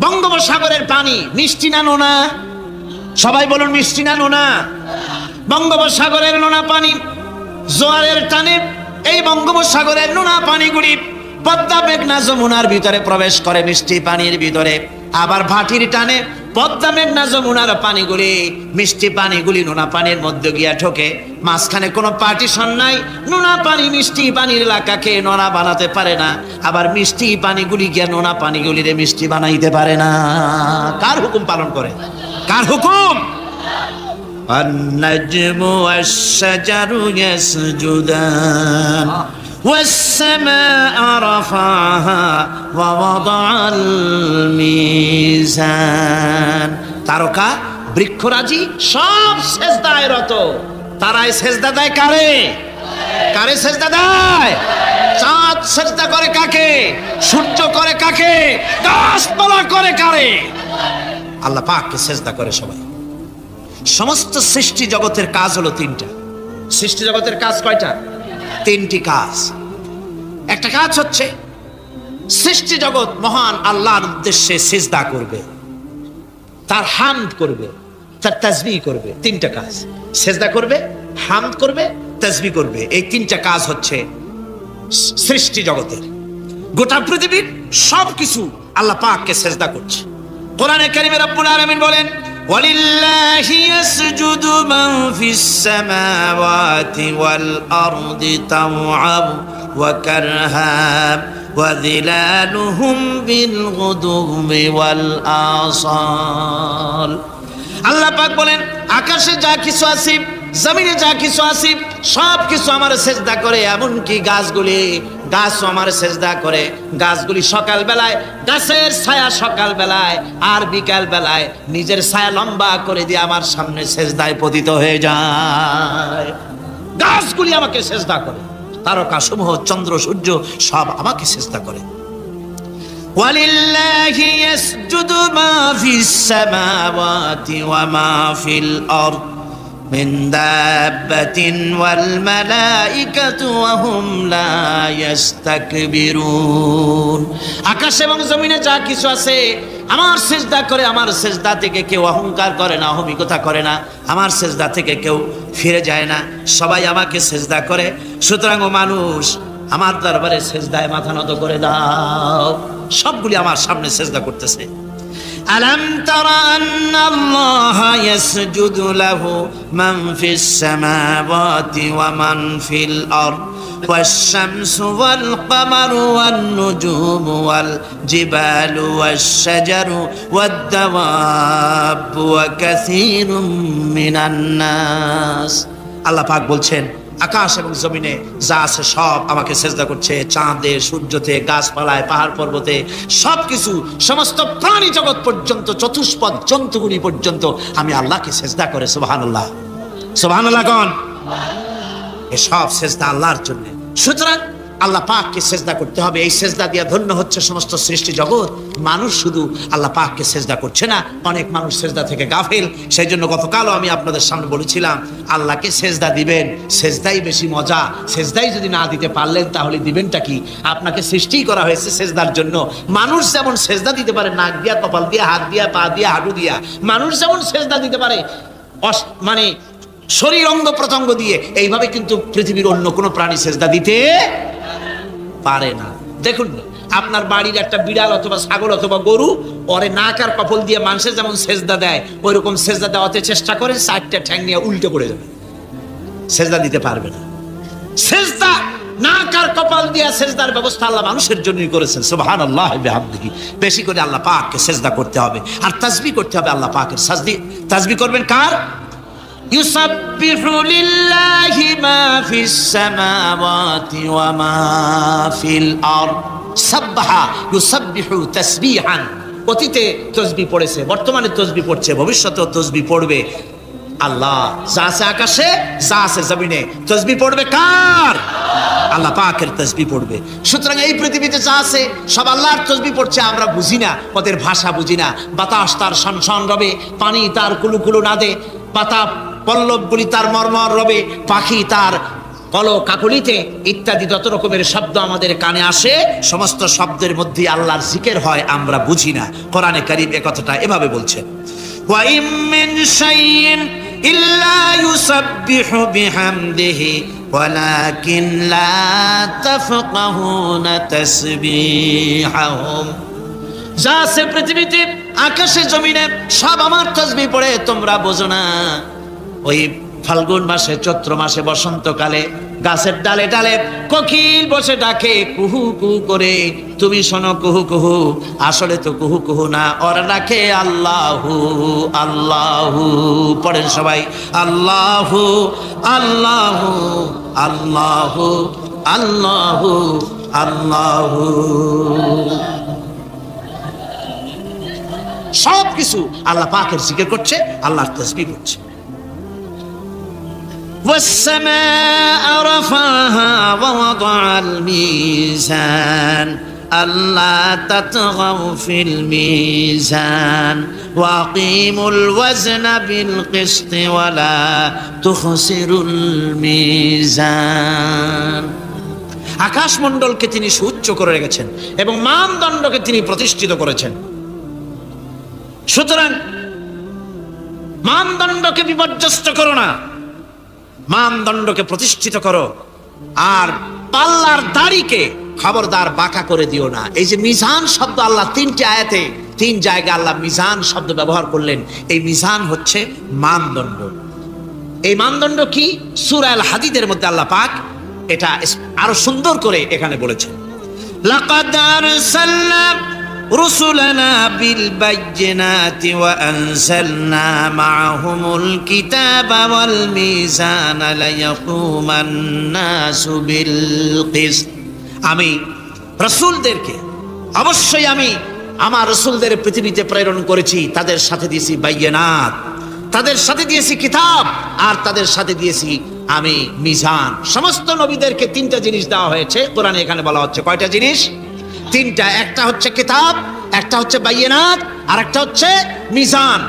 Speaker 1: বঙ্গোপসাগরের পানি মিষ্টি না নোনা? সবাই বলুন, মিষ্টি না নোনা? বঙ্গোপসাগরের নোনা পানি জোয়ারের টানে এই বঙ্গোপসাগরের নোনা পানিগুলি পদ্মা, মেঘনা, যমুনার ভিতরে প্রবেশ করে মিষ্টি পানির ভিতরে। আবার ভাটির টানে পদ্মা মেঘনা যমুনার পানিগুলি মিষ্টি পানিগুলি নোনা পানির মধ্যে গিয়া ঠোকে, মাঝখানে কোনো পার্টিশন নাই। নোনা পানি মিষ্টি পানির এলাকাকে নোনা বানাতে পারে না, আবার মিষ্টি পানিগুলি গিয়া নোনা পানিগুলিরে মিষ্টি বানাইতে পারে না। কার হুকুম পালন করে? কার হুকুম? النجم والشجر يسجدان والسماء رفعها ووضع الميزان। তারকা বৃক্ষরাজি সব সেজদায় রত। তারাই সেজদা দেয় কারে? কারে সেজদা দেয়? চাঁদ সেজদা করে কাকে? সূর্য করে কাকে? গাছপালা করে কারে? আল্লাহ পাককে সেজদা করে সবাই। সমস্ত সৃষ্টি জগতের কাজ হলো তিনটা। সৃষ্টি জগতের কাজ কয়টা? তিনটি কাজ। একটা কাজ হচ্ছে সৃষ্টি জগৎ মহান আল্লাহর উদ্দেশ্যে সিজদা করবে, তার হামদ করবে, তার তাসবিহ করবে। তিনটা কাজ, সিজদা করবে, হামদ করবে, তাসবিহ করবে। এই তিনটা কাজ হচ্ছে সৃষ্টি জগতের। গোটা পৃথিবীর সবকিছু আল্লাহ পাককে সিজদা করছে। কোরআনে কারীমে রব্বুল আলামিন বলেন, وَلِلَّهِ يَسْجُدُ مَن فِي السَّمَاوَاتِ وَالْأَرْضِ طَوْعًا وَكَرْهًا وَظِلَالُهُم بِالْغُدُوِّ وَالْآصَالِ। আল্লাহ পাক বলেন, আকাশে যা কিছু আছে, জমিনে যা কিছু আছে, সব কিছু আমার সেজদা করে। এমনকি গাছগুলি, গাছও আমার সেজদা করে। গাছগুলি সকাল বেলায় গাছের ছায়া সকাল বেলায় আর বিকাল বেলায় নিজের ছায়া লম্বা করে দিয়ে আমার সামনে সেজদায় পতিত হয়ে যায়। গাছগুলি আমাকে সেজদা করে, তারকা সমূহ, চন্দ্র সূর্য সব আমাকে সেজদা করে। ওয়ালিল্লাহি ইয়াসজুদু মা ফিস সামাওয়াতি ওয়া মা ফিল আরদ মিন দাব্বাতিন ওয়াল মালাইকাতু ওয়া হুম লা ইস্তাকবিরুন। আকাশ এবং জমিনে যা কিছু আছে আমার সিজদা করে। আমার সিজদা থেকে কেউ অহংকার করে না, অহমিকতা করে না। আমার সিজদা থেকে কেউ ফিরে যায় না, সবাই আমাকে সিজদা করে। সুতরাং ও মানুষ, আমার দরবারে সিজদায় মাথা নত করে দাও। সবগুলি আমার সামনে সিজদা করতেছে। আলাম তারা আন্নাল্লাহা ইয়াসজুদু লাহু মান ফিস সামাওয়াতি ওয়া মান ফিল আরদ ওয়াশ-শামসু ওয়াল কামারু ওয়ান নুজুমু ওয়াল জিবালু ওয়াশ-শাজারু ওয়াদ-দাওয়াবু ওয়া কাসীরুম মিনান নাস। আল্লাহ পাক বলছেন, আকাশ এবং জমিনে যা আছে সব আমাকে সেজদা করছে। চাঁদে, সূর্যতে, গাছপালায়, পাহাড় পর্বতে সবকিছু, সমস্ত প্রাণী জগৎ পর্যন্ত, চতুষ্পদ জন্তুগুলি পর্যন্ত আমি আল্লাহকে সেজদা করে। সুবহানাল্লাহ, সুবহানাল্লাহ কোন? এসব সেজদা আল্লাহর জন্য। সুতরাং আল্লাহ পাককে সেজদা করতে হবে। এই সেজদা দিয়া ধন্য হচ্ছে সমস্ত সৃষ্টি জগৎ। মানুষ শুধু আল্লাহ পাককে সেজদা করছে না, অনেক মানুষ সেজদা থেকে গাফিল। সেই জন্য গতকালও আমি আপনাদের সামনে বলেছিলাম, আল্লাহকে সেজদা দিবেন, সেজদাই বেশি মজা। সেজদাই যদি না দিতে পারলেন তাহলে দিবেনটা কি? আপনাকে সৃষ্টি করা হয়েছে সেজদার জন্য। মানুষ যেমন সেজদা দিতে পারে নাক দিয়া, কপাল দিয়া, হাত দিয়া, পা দিয়া, হাঁটু দিয়া, মানুষ যেমন সেজদা দিতে পারে মানে শরীর অঙ্গ প্রত্যঙ্গ দিয়ে, এইভাবে কিন্তু পৃথিবীর অন্য কোনো প্রাণী সেজদা দিতে পারে না। দেখুন, আপনার বাড়ির একটা বিড়াল অথবা ছাগল অথবা গরু, ওরে নাক আর কপাল দিয়ে মানুষের যেমন সেজদা দেয়, ওই রকম সেজদা দেওয়াতে চেষ্টা করে, চারটা ঠ্যাং নিয়ে উল্টে পড়ে যাবে, সেজদা দিতে পারবে না। সেজদা নাক আর কপাল দিয়ে সেজদার ব্যবস্থা আল্লাহ মানুষের জন্যই করেছেন। সুবহানাল্লাহ বিহামদিহি। বেশি করে আল্লাহ পাককে সেজদা করতে হবে আর তাসবিহ করতে হবে। আল্লাহ পাকের তাসবিহ করবেন কার? ইউসাব্বিহু লিল্লাহি মা ফিস সামাওয়াতি ওয়া মা ফিল আরদ। সাব্বাহা ইউসাব্বিহু তাসবিহান। অতীতে তাসবিহ পড়েছে, বর্তমানে তাসবিহ পড়ছে, ভবিষ্যতেও তাসবিহ পড়বে। আল্লাহ যা আছে আকাশে, যা আছে জমিনে, তাসবিহ পড়বে কার? আল্লাহ পাকের তাসবিহ পড়বে। সুতরাং এই পৃথিবীতে যা আছে সব আল্লাহর তাসবিহ পড়ছে। আমরা বুঝি না, ওদের ভাষা বুঝি না। বাতাস তার শনশন রবে, পানি তার কুলুকুলু নাদে, পাতা পল্লবগুলি তার মর্মর রবে, পাখি তার কল কাকলিতে ইত্যাদি যত রকমের শব্দ আমাদের কানে আসে, সমস্ত শব্দের মধ্যে আল্লাহর জিকির হয়, আমরা বুঝি না। কোরআনে কারীম এই কথাটা এভাবে বলছেন, ওয়া ইম মিন শাইইন ইল্লা ইউসাব্বিহু বিহামদিহি ওয়ালাকিন লা তাফকাহুনা তাসবিহাহুম যা আছে পৃথিবীতে আকাশে জমিনে সব আমার তাসবিহ পড়ে, তোমরা বোঝো না। ওই ফাল্গুন মাসে, চৈত্র মাসে, বসন্তকালে গাছের ডালে ডালে কোকিল বসে ডাকে কুহু কুহু করে, তুমি শোনো কুহু কুহু, আসলে তো কুহু কুহু না, ওরা ডাকে আল্লাহু আল্লাহু। পড়েন সবাই, আল্লাহু আল্লাহু আল্লাহু আল্লাহু আল্লাহু। সব কিছু আল্লাহ পাকের জিকির করছে, আল্লাহর তাসবিহ করছে। والسماء رفعها ووضع الميزان ألا تطغوا في الميزان وأقيموا الوزن بالقسط ولا تخسروا الميزان। আকাশ মণ্ডলকে তিনি সুউচ্চ করে রেখেছেন এবং মানদণ্ডকে তিনি প্রতিষ্ঠিত করেছেন। সুতরাং মানদণ্ডকে বিপর্যস্ত করো না, মানদণ্ডকে প্রতিষ্ঠিত করো। আর পাল্লার দাড়িকে খবরদার বাঁকা করে দিও না। এই যে মিজান শব্দ আল্লাহ তিনটি আয়াতে তিন জায়গায় আল্লাহ মিজান শব্দ ব্যবহার করলেন। এই মিজান হচ্ছে মানদণ্ড। এই মানদণ্ড কি? সূরা আল হাদীদের মধ্যে আল্লাহ পাক এটা আরো সুন্দর করে এখানে বলেছেন, লাকাদ আরসালনা رسلنا بالبينات وأنزلنا معهم الكتاب والميزان ليقوم الناس بالقسط। আমি রাসূলদেরকে, অবশ্যই আমি আমার রাসূলদের পৃথিবীতে প্রেরণ করেছি, তাদের সাথে দিয়েছি বাইয়িনাত, তাদের সাথে দিয়েছি কিতাব, আর তাদের সাথে দিয়েছি আমি মিজান। সমস্ত নবীদেরকে তিনটা জিনিস দেওয়া হয়েছে। কোরআনে এখানে বলা হচ্ছে কয়টা জিনিস? তিনটা। একটা হচ্ছে কিতাব, একটা হচ্ছে বাইয়িনাত, আর একটা হচ্ছে মিজান।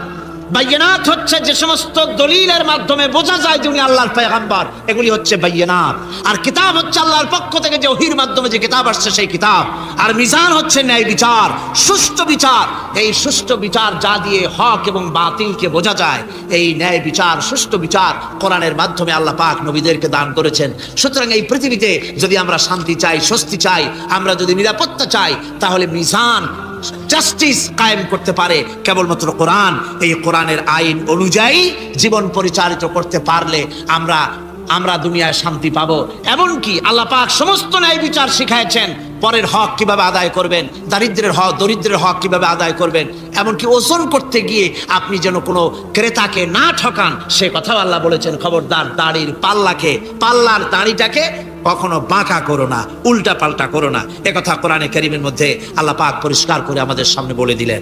Speaker 1: বাইয়িনাত হচ্ছে যে সমস্ত দলিলের মাধ্যমে বোঝা যায় যে উনি আল্লাহর পয়গম্বর, এগুলি হচ্ছে বাইয়িনাত। আর কিতাব হচ্ছে আল্লাহর পক্ষ থেকে যে ওহীর মাধ্যমে যে কিতাব আসছে সেই কিতাব। আর মিজান হচ্ছে ন্যায় বিচার, সুষ্ঠু বিচার। এই সুষ্ঠু বিচার যা দিয়ে হক এবং বাতিলকে বোঝা যায়, এই ন্যায় বিচার, সুষ্ঠু বিচার কোরআনের মাধ্যমে আল্লাহ পাক নবীদেরকে দান করেছেন। সুতরাং এই পৃথিবীতে যদি আমরা শান্তি চাই, স্বস্তি চাই, আমরা যদি নিরাপত্তা চাই, তাহলে মিজান, জাস্টিস কায়েম করতে পারে কেবলমাত্র কোরআন। এই কোরআনের আইন অনুযায়ী জীবন পরিচালিত করতে পারলে আমরা দুনিয়ায় শান্তি পাবো। এমনকি আল্লাহ পাক সমস্ত ন্যায় বিচার শিখাইছেন। পরের হক কিভাবে আদায় করবেন, দরিদ্রের হক কিভাবে আদায় করবেন, এমনকি ওজন করতে গিয়ে আপনি যেন কোনো ক্রেতাকে না ঠকান, সে কথাও আল্লাহ বলেছেন। খবরদার পাল্লার দাড়িটাকে কখনো বাঁকা করো না, উল্টা পাল্টা করো না। একথা কোরআনে কারীমের মধ্যে আল্লাহ পাক পরিষ্কার করে আমাদের সামনে বলে দিলেন।